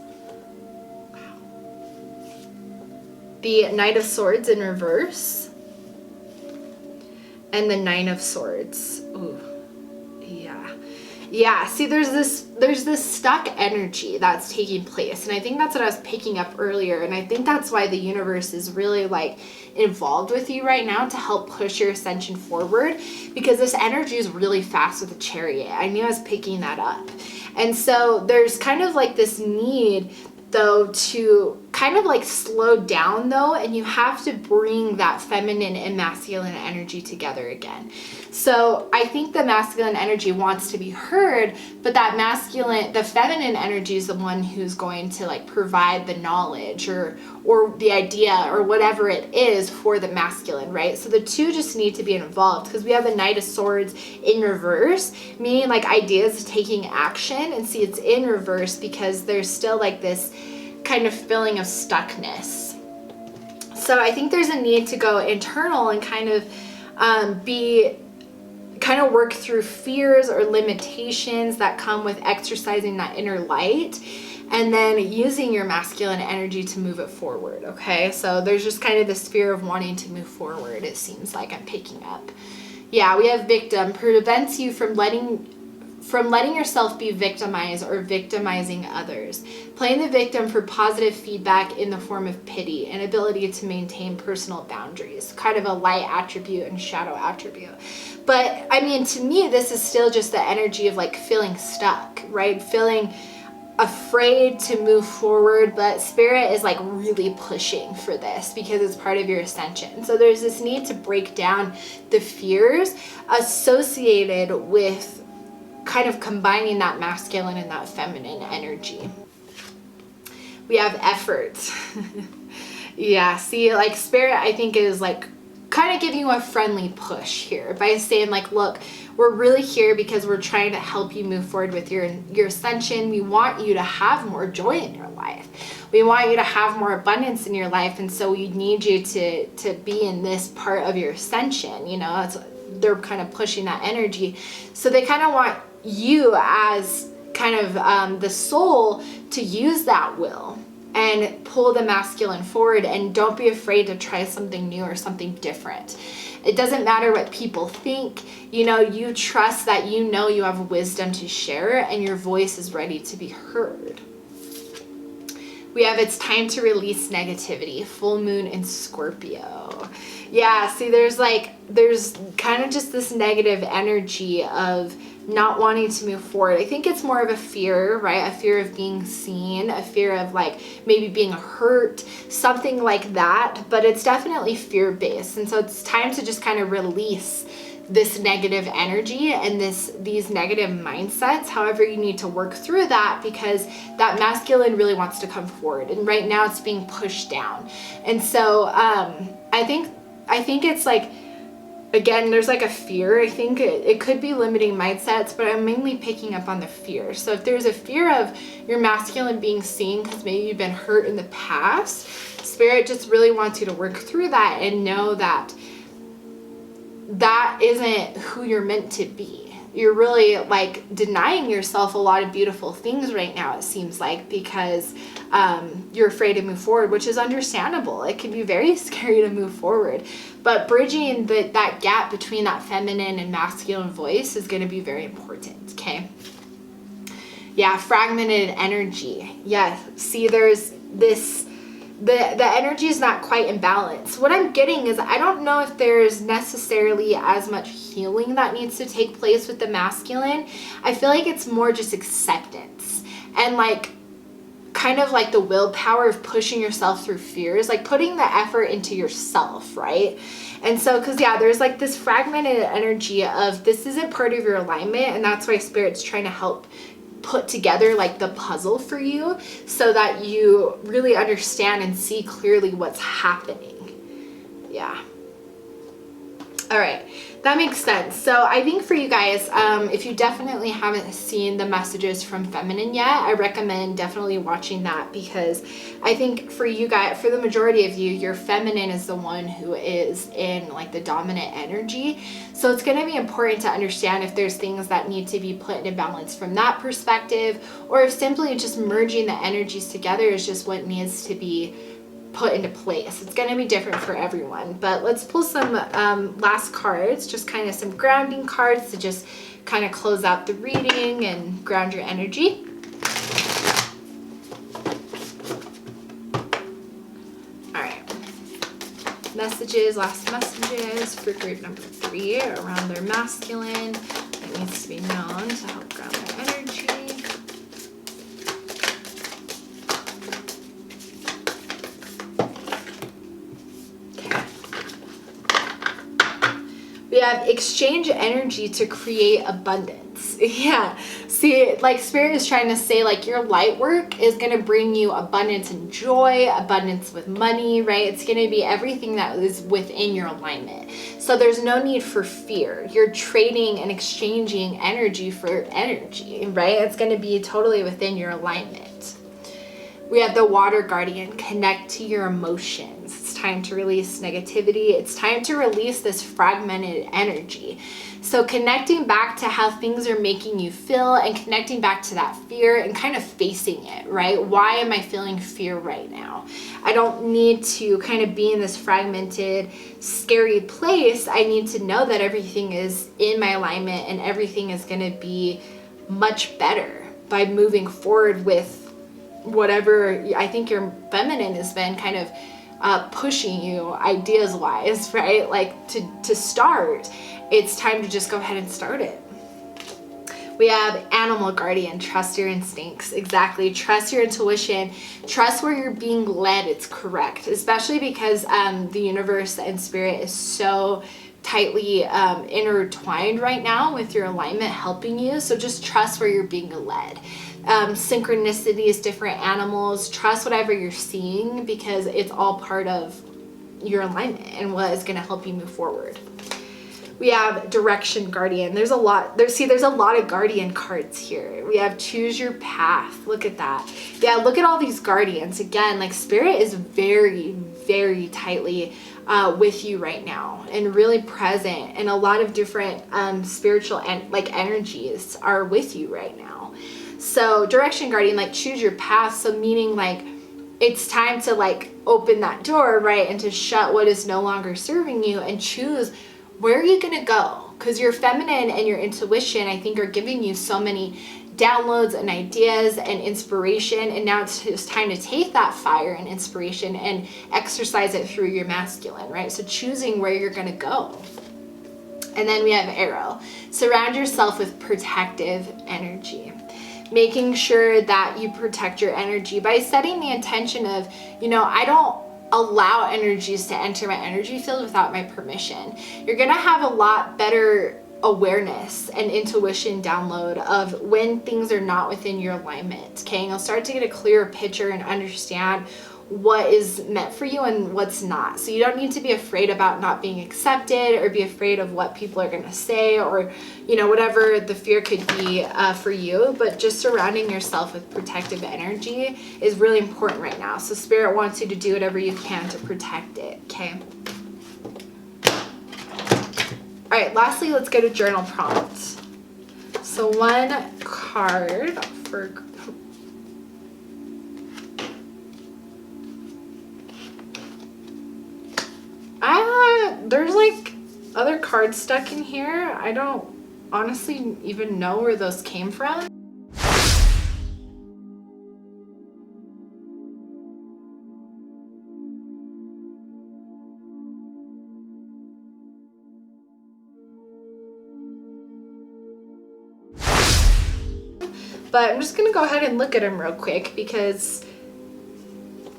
Wow. The Knight of Swords in reverse. And the 9 of Swords. Ooh, yeah. Yeah, see, there's this stuck energy that's taking place, and I think that's what I was picking up earlier, and I think that's why the universe is really like involved with you right now to help push your ascension forward, because this energy is really fast with the Chariot. I knew I was picking that up. And so there's kind of like this need though to kind of like slow down though, and you have to bring that feminine and masculine energy together again. So I think the masculine energy wants to be heard, but the feminine energy is the one who's going to like provide the knowledge or the idea or whatever it is for the masculine, right? So the two just need to be involved, because we have the Knight of Swords in reverse, meaning like ideas taking action, and see, it's in reverse because there's still like this kind of feeling of stuckness. So I think there's a need to go internal and kind of work through fears or limitations that come with exercising that inner light, and then using your masculine energy to move it forward. Okay, so there's just kind of this fear of wanting to move forward, it seems like I'm picking up. Yeah, we have victim, prevents you from letting yourself be victimized or victimizing others. Playing the victim for positive feedback in the form of pity and ability to maintain personal boundaries. Kind of a light attribute and shadow attribute. But I mean, to me, this is still just the energy of like feeling stuck, right? Feeling afraid to move forward, but Spirit is like really pushing for this because it's part of your ascension. So there's this need to break down the fears associated with kind of combining that masculine and that feminine energy. We have effort. Yeah, see, like Spirit, I think, is like kind of giving you a friendly push here by saying like, look, we're really here because we're trying to help you move forward with your ascension. We want you to have more joy in your life. We want you to have more abundance in your life. And so we need you to be in this part of your ascension. You know, they're kind of pushing that energy. So they kind of want you as kind of the soul to use that will and pull the masculine forward, and don't be afraid to try something new or something different. It doesn't matter what people think. You know, you trust that you know you have wisdom to share and your voice is ready to be heard. We have it's time to release negativity. Full moon in Scorpio. Yeah, see, there's kind of just this negative energy of not wanting to move forward. I think it's more of a fear, right? A fear of being seen, a fear of like maybe being hurt, something like that. But it's definitely fear-based. And so it's time to just kind of release this negative energy and these negative mindsets. However, you need to work through that because that masculine really wants to come forward. And right now it's being pushed down. And so I think it's like, again, there's like a fear. I think it could be limiting mindsets, but I'm mainly picking up on the fear. So if there's a fear of your masculine being seen because maybe you've been hurt in the past, Spirit just really wants you to work through that and know that that isn't who you're meant to be. You're really like denying yourself a lot of beautiful things right now, it seems like, because you're afraid to move forward, which is understandable. It can be very scary to move forward, but bridging that gap between that feminine and masculine voice is going to be very important. Okay. Yeah. Fragmented energy. Yeah. See, there's this, the energy is not quite in balance. What I'm getting is I don't know if there's necessarily as much healing that needs to take place with the masculine. I feel like it's more just acceptance and like kind of like the willpower of pushing yourself through fears, like putting the effort into yourself, right? And so, because yeah, there's like this fragmented energy of this isn't part of your alignment, and that's why Spirit's trying to help put together like the puzzle for you so that you really understand and see clearly what's happening. Yeah. All right, that makes sense. So I think for you guys, if you definitely haven't seen the messages from Feminine yet, I recommend definitely watching that, because I think for you guys, for the majority of you, your feminine is the one who is in like the dominant energy. So it's going to be important to understand if there's things that need to be put into balance from that perspective, or if simply just merging the energies together is just what needs to be put into place. It's going to be different for everyone, but let's pull some last cards, just kind of some grounding cards to just kind of close out the reading and ground your energy. All right, last messages for group number 3 around their masculine that needs to be known to help ground their energy. We have exchange energy to create abundance. Yeah. See, like Spirit is trying to say like your light work is going to bring you abundance and joy, abundance with money, right? It's going to be everything that is within your alignment. So there's no need for fear. You're trading and exchanging energy for energy, right? It's going to be totally within your alignment. We have the Water Guardian, connect to your emotions. It's time to release negativity. It's time to release this fragmented energy. So connecting back to how things are making you feel and connecting back to that fear and kind of facing it, right? Why am I feeling fear right now? I don't need to kind of be in this fragmented, scary place. I need to know that everything is in my alignment and everything is going to be much better by moving forward with whatever I think your feminine has been kind of pushing you ideas wise, right? Like to start, it's time to just go ahead and start it. We have Animal Guardian, trust your instincts. Exactly. Trust your intuition. Trust where you're being led. It's correct, especially because the universe and Spirit is so tightly intertwined right now with your alignment helping you. So just trust where you're being led. Synchronicities, different animals, trust whatever you're seeing because it's all part of your alignment and what is going to help you move forward. We have direction guardian. There's a lot of guardian cards here. We have choose your path. Look at that. Yeah, look at all these guardians. Again, like spirit is very, very tightly with you right now and really present, and a lot of different spiritual and like energies are with you right now. So direction guardian, like choose your path. So meaning like it's time to like open that door, right? And to shut what is no longer serving you and choose where are you going to go? Because your feminine and your intuition, I think, are giving you so many downloads and ideas and inspiration. And now it's just time to take that fire and inspiration and exercise it through your masculine, right? So choosing where you're going to go. And then we have arrow. Surround yourself with protective energy. Making sure that you protect your energy by setting the intention of, you know, I don't allow energies to enter my energy field without my permission. You're gonna have a lot better awareness and intuition download of when things are not within your alignment, okay? And you'll start to get a clearer picture and understand what is meant for you and what's not. So you don't need to be afraid about not being accepted or be afraid of what people are gonna say, or, you know, whatever the fear could be for you. But just surrounding yourself with protective energy is really important right now. So spirit wants you to do whatever you can to protect it, okay? All right, lastly, let's go to journal prompts. So one card for there's like other cards stuck in here. I don't honestly even know where those came from. But I'm just gonna go ahead and look at them real quick because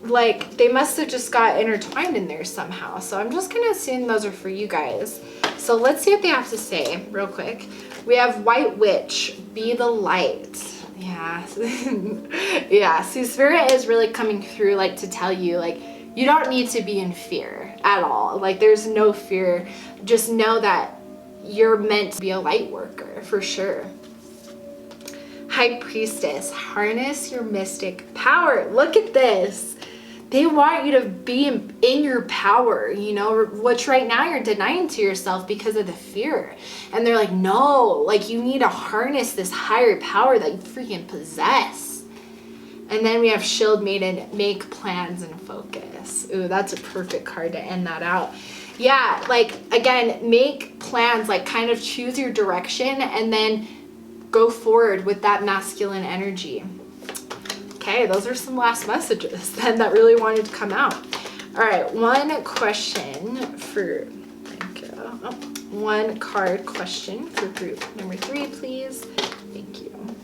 like they must have just got intertwined in there somehow. So I'm just gonna assume those are for you guys. So let's see what they have to say real quick. We have White Witch, be the light. Yeah. Yeah, see, spirit is really coming through like to tell you like you don't need to be in fear at all. Like there's no fear. Just know that you're meant to be a light worker for sure. High Priestess, harness your mystic power. Look at this. They want you to be in your power, you know, which right now you're denying to yourself because of the fear. And they're like, no, like you need to harness this higher power that you freaking possess. And then we have Shield Maiden, make plans and focus. Ooh, that's a perfect card to end that out. Yeah, like again, make plans, like kind of choose your direction and then go forward with that masculine energy. Okay, those are some last messages then that really wanted to come out. All right, one question for, thank you. Oh, one card question for group number 3, please. Thank you.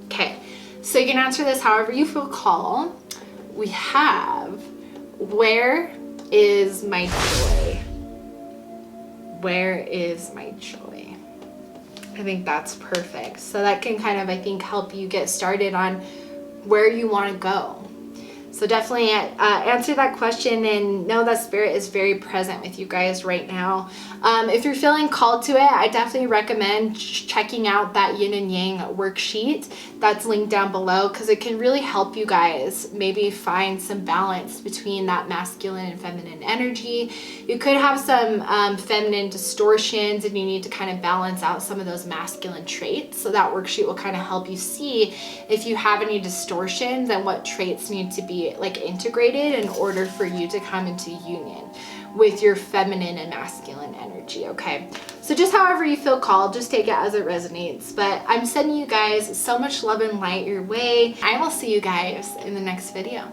Okay, so you can answer this however you feel called. We have, where is my joy? Where is my joy? I think that's perfect. So that can kind of, I think, help you get started on where you want to go. So definitely answer that question and know that spirit is very present with you guys right now. If you're feeling called to it, I definitely recommend checking out that yin and yang worksheet that's linked down below, because it can really help you guys maybe find some balance between that masculine and feminine energy. You could have some feminine distortions and you need to kind of balance out some of those masculine traits. So that worksheet will kind of help you see if you have any distortions and what traits need to be like integrated in order for you to come into union with your feminine and masculine energy, okay? So just however you feel called, just take it as it resonates. But I'm sending you guys so much love and light your way. I will see you guys in the next video.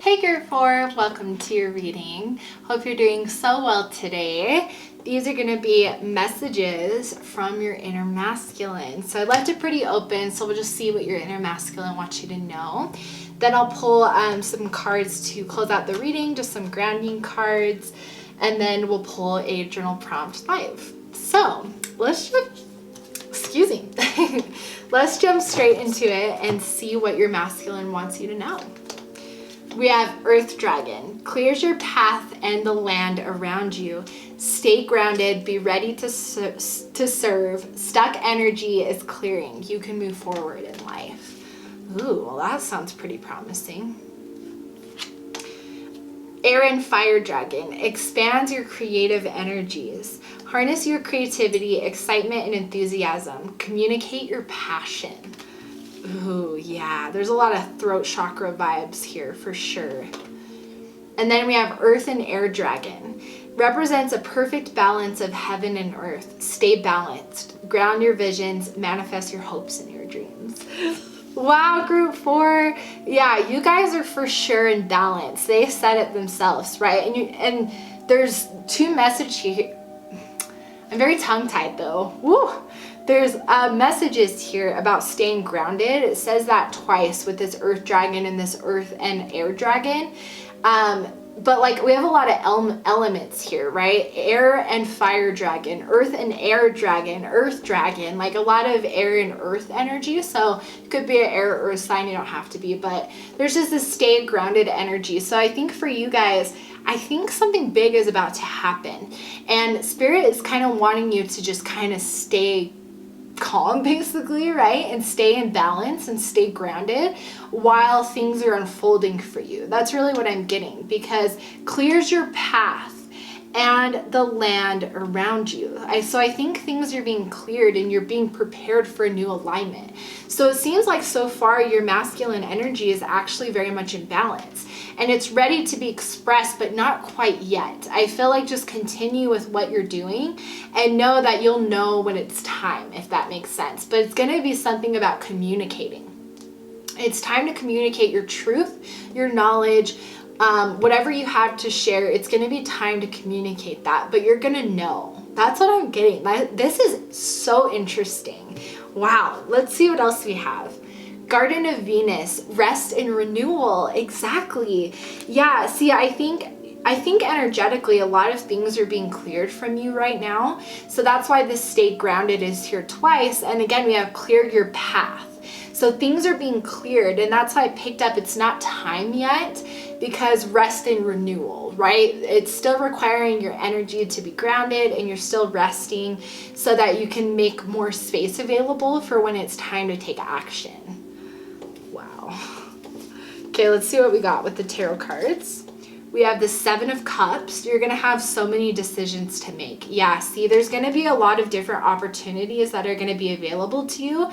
Hey Group 4, welcome to your reading. Hope you're doing so well today. These are gonna be messages from your inner masculine. So I left it pretty open, so we'll just see what your inner masculine wants you to know. Then I'll pull some cards to close out the reading, just some grounding cards, and then we'll pull a journal prompt live. So let's just, excuse me, let's jump straight into it and see what your masculine wants you to know. We have Earth Dragon. Clears your path and the land around you. Stay grounded. Be ready to serve. Stuck energy is clearing. You can move forward in life. Ooh, well, that sounds pretty promising. Air and Fire Dragon. Expands your creative energies. Harness your creativity, excitement, and enthusiasm. Communicate your passion. Ooh, yeah, there's a lot of throat chakra vibes here for sure. And then we have Earth and Air Dragon. Represents a perfect balance of heaven and earth. Stay balanced. Ground your visions. Manifest your hopes and your dreams. Wow, group 4. Yeah, you guys are for sure in balance. They said it themselves, right? And there's 2 messages here. I'm very tongue-tied though. Woo! There's messages here about staying grounded. It says that twice with this Earth Dragon and this Earth and Air Dragon. But like we have a lot of elements here, right? Air and Fire Dragon, Earth and Air Dragon, Earth Dragon, like a lot of air and earth energy. So it could be an air or earth sign, you don't have to be, but there's just this stay grounded energy. So I think for you guys, I think something big is about to happen. And Spirit is kind of wanting you to just kind of stay calm basically, right? And stay in balance and stay grounded while things are unfolding for you. That's really what I'm getting, because clears your path and the land around you. So I think things are being cleared and you're being prepared for a new alignment. So it seems like so far your masculine energy is actually very much in balance. And it's ready to be expressed, but not quite yet. I feel like just continue with what you're doing and know that you'll know when it's time, if that makes sense. But it's going to be something about communicating. It's time to communicate your truth, your knowledge, whatever you have to share. It's going to be time to communicate that, but you're going to know. That's what I'm getting. This is so interesting. Wow. Let's see what else we have. Garden of Venus, rest and renewal. Exactly. Yeah, see, I think energetically a lot of things are being cleared from you right now. So that's why this stay grounded is here twice. And again, we have clear your path. So things are being cleared, and that's why I picked up it's not time yet, because rest and renewal, right? It's still requiring your energy to be grounded and you're still resting so that you can make more space available for when it's time to take action. Wow. Okay, let's see what we got with the tarot cards. We have the 7 of Cups. You're going to have so many decisions to make. Yeah, see, there's going to be a lot of different opportunities that are going to be available to you.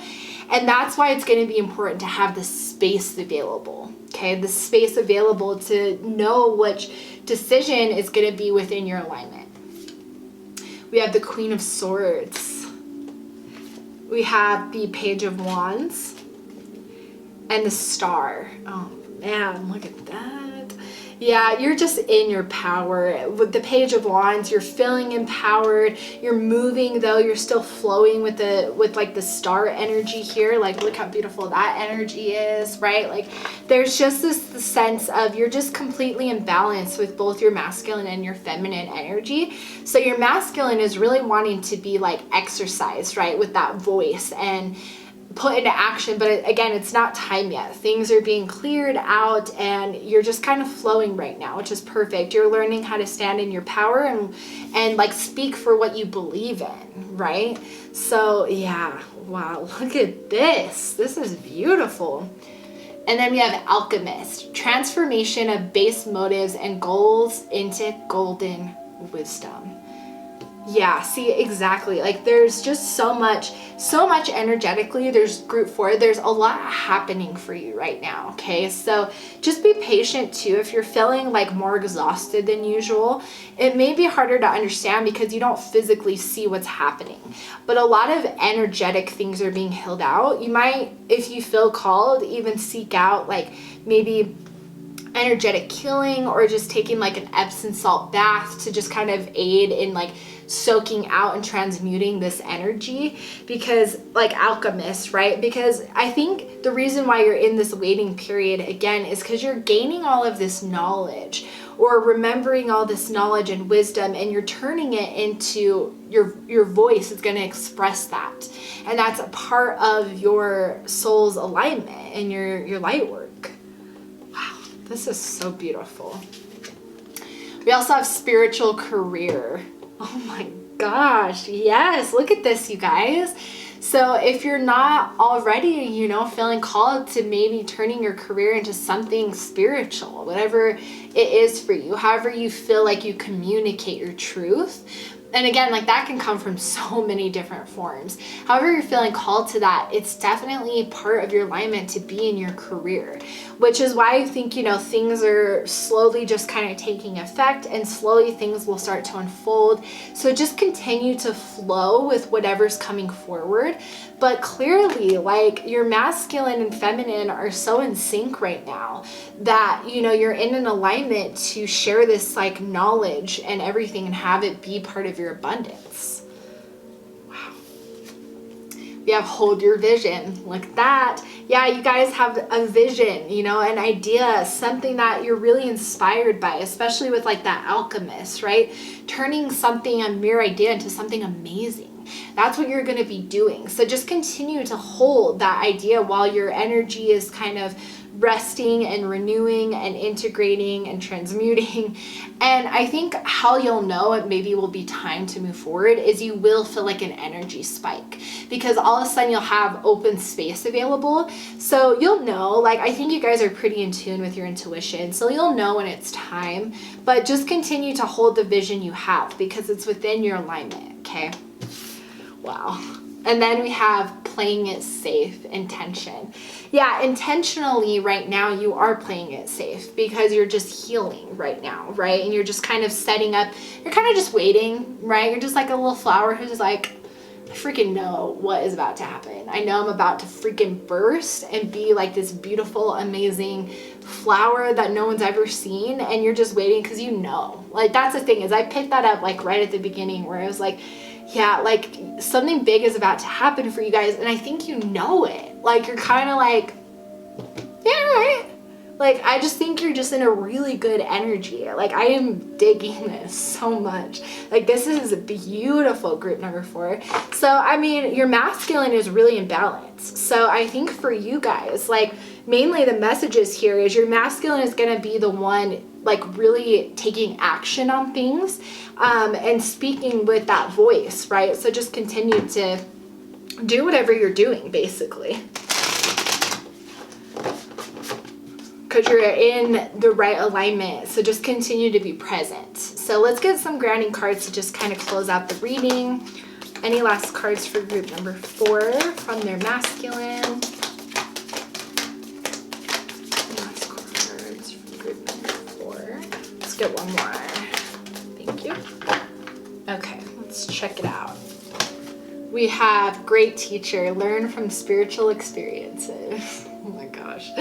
And that's why it's going to be important to have the space available. Okay, the space available to know which decision is going to be within your alignment. We have the Queen of Swords. We have the Page of Wands. And the Star. Oh man, look at that. Yeah, you're just in your power. With the Page of Wands, you're feeling empowered. You're moving though. You're still flowing with like the star energy here. Like look how beautiful that energy is, right? Like there's just this sense of you're just completely in balance with both your masculine and your feminine energy. So your masculine is really wanting to be like exercised, right? With that voice and put into action, but again, it's not time yet. Things are being cleared out and you're just kind of flowing right now, which is perfect. You're learning how to stand in your power and like speak for what you believe in, right? So yeah, wow, look at this. This is beautiful. And then we have Alchemist, transformation of base motives and goals into golden wisdom. Yeah, see, exactly. Like there's just so much energetically. There's group 4. There's a lot happening for you right now. Okay. So just be patient too. If you're feeling like more exhausted than usual, it may be harder to understand because you don't physically see what's happening, but a lot of energetic things are being held out. You might, if you feel called, even seek out like maybe energetic healing or just taking like an Epsom salt bath to just kind of aid in like soaking out and transmuting this energy, because like alchemist, right? Because I think the reason why you're in this waiting period again is because you're gaining all of this knowledge or remembering all this knowledge and wisdom, and you're turning it into your voice is going to express that, and that's a part of your soul's alignment and your light work. This is so beautiful. We also have spiritual career. Oh my gosh. Yes. Look at this, you guys. So if you're not already, you know, feeling called to maybe turning your career into something spiritual, whatever it is for you, however you feel like you communicate your truth. And again, like that can come from so many different forms. However you're feeling called to that, it's definitely part of your alignment to be in your career, which is why I think, you know, things are slowly just kind of taking effect and slowly things will start to unfold. So just continue to flow with whatever's coming forward. But clearly, like your masculine and feminine are so in sync right now that, you know, you're in an alignment to share this like knowledge and everything and have it be part of your abundance. Wow. We have hold your vision. Look at that. Yeah, you guys have a vision, you know, an idea, something that you're really inspired by, especially with like that alchemist, right? Turning something, a mere idea, into something amazing. That's what you're going to be doing. So just continue to hold that idea while your energy is kind of resting and renewing and integrating and transmuting. And I think how you'll know it maybe will be time to move forward is you will feel like an energy spike, because all of a sudden you'll have open space available. So you'll know, like, I think you guys are pretty in tune with your intuition. So you'll know when it's time, but just continue to hold the vision you have because it's within your alignment. Okay. Wow. And then we have playing it safe, intention. Yeah, intentionally right now you are playing it safe because you're just healing right now, right? And you're just kind of setting up, you're kind of just waiting, right? You're just like a little flower who's like, I freaking know what is about to happen. I know I'm about to freaking burst and be like this beautiful, amazing flower that no one's ever seen. And you're just waiting because you know. Like that's the thing is I picked that up like right at the beginning where I was like, yeah, like something big is about to happen for you guys. And I think you know it. Like you're kind of like, yeah, right. Like, I just think you're just in a really good energy. Like, I am digging this so much. Like, this is a beautiful group number 4. So, I mean, your masculine is really in balance. So, I think for you guys, like, mainly the messages here is your masculine is going to be the one, like, really taking action on things and speaking with that voice, right? So, just continue to do whatever you're doing, basically. Because you're in the right alignment. So just continue to be present. So let's get some grounding cards to just kind of close out the reading. Any last cards for group number 4 from their masculine? Any last cards from group number 4? Let's get one more. Thank you. Okay, let's check it out. We have great teacher, learn from spiritual experiences. Oh my gosh.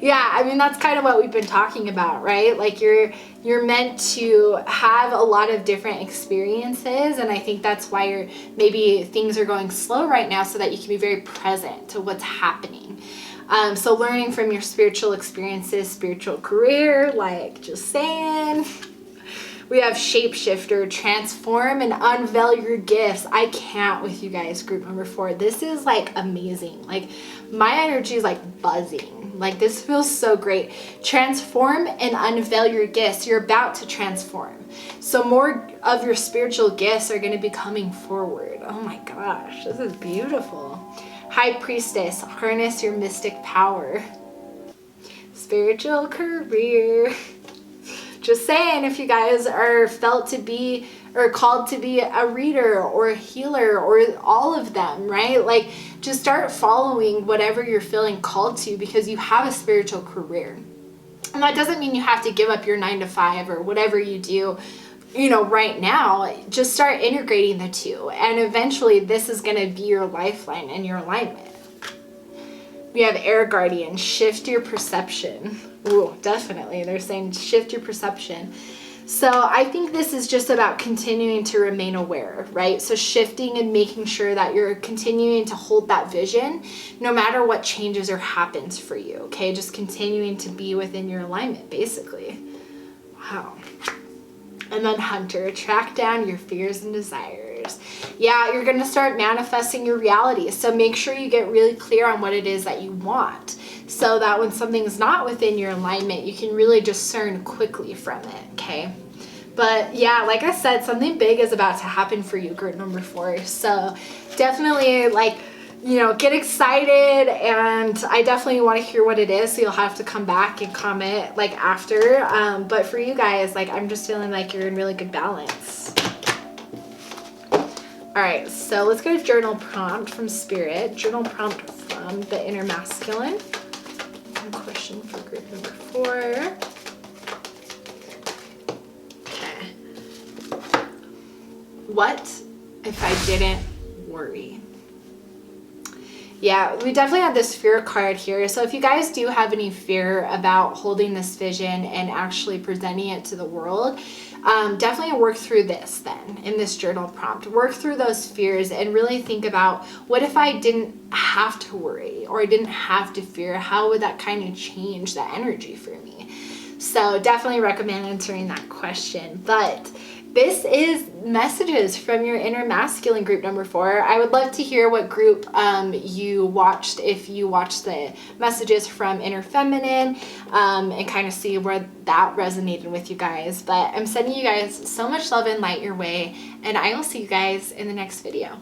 Yeah, I mean, that's kind of what we've been talking about, right? Like you're meant to have a lot of different experiences. And I think that's why maybe things are going slow right now so that you can be very present to what's happening. So learning from your spiritual experiences, spiritual career, like just saying. We have shapeshifter, transform and unveil your gifts. I can't with you guys, group number 4. This is like amazing. Like my energy is like buzzing. Like this feels so great. Transform and unveil your gifts. You're about to transform. So more of your spiritual gifts are going to be coming forward. Oh my gosh, this is beautiful. High priestess, harness your mystic power. Spiritual career. Just saying, if you guys are felt to be or called to be a reader or a healer or all of them, right? Like just start following whatever you're feeling called to because you have a spiritual career. And that doesn't mean you have to give up your 9 to 5 or whatever you do, you know, right now. Just start integrating the two. And eventually this is going to be your lifeline and your alignment. We have air guardian, shift your perception. Ooh, definitely. They're saying shift your perception. So I think this is just about continuing to remain aware, right? So shifting and making sure that you're continuing to hold that vision no matter what changes or happens for you, okay? Just continuing to be within your alignment, basically. Wow. And then hunter, track down your fears and desires. Yeah, you're going to start manifesting your reality. So make sure you get really clear on what it is that you want. so that when something's not within your alignment, you can really discern quickly from it, okay? But yeah, like I said, something big is about to happen for you, group number 4. So definitely, like, you know, get excited, and I definitely want to hear what it is, so you'll have to come back and comment like after. But for you guys, like, I'm just feeling like you're in really good balance. All right, so let's go to journal prompt from Spirit. Journal prompt from the inner masculine. And question for group number 4. What if I didn't worry? Yeah, we definitely have this fear card here. So if you guys do have any fear about holding this vision and actually presenting it to the world, definitely work through this then in this journal prompt. Work through those fears and really think about, what if I didn't have to worry or I didn't have to fear? How would that kind of change that energy for me? So definitely recommend answering that question. But this is messages from your inner masculine, group number 4. I would love to hear what group you watched, if you watched the messages from inner feminine, and kind of see where that resonated with you guys. But I'm sending you guys so much love and light your way, and I will see you guys in the next video.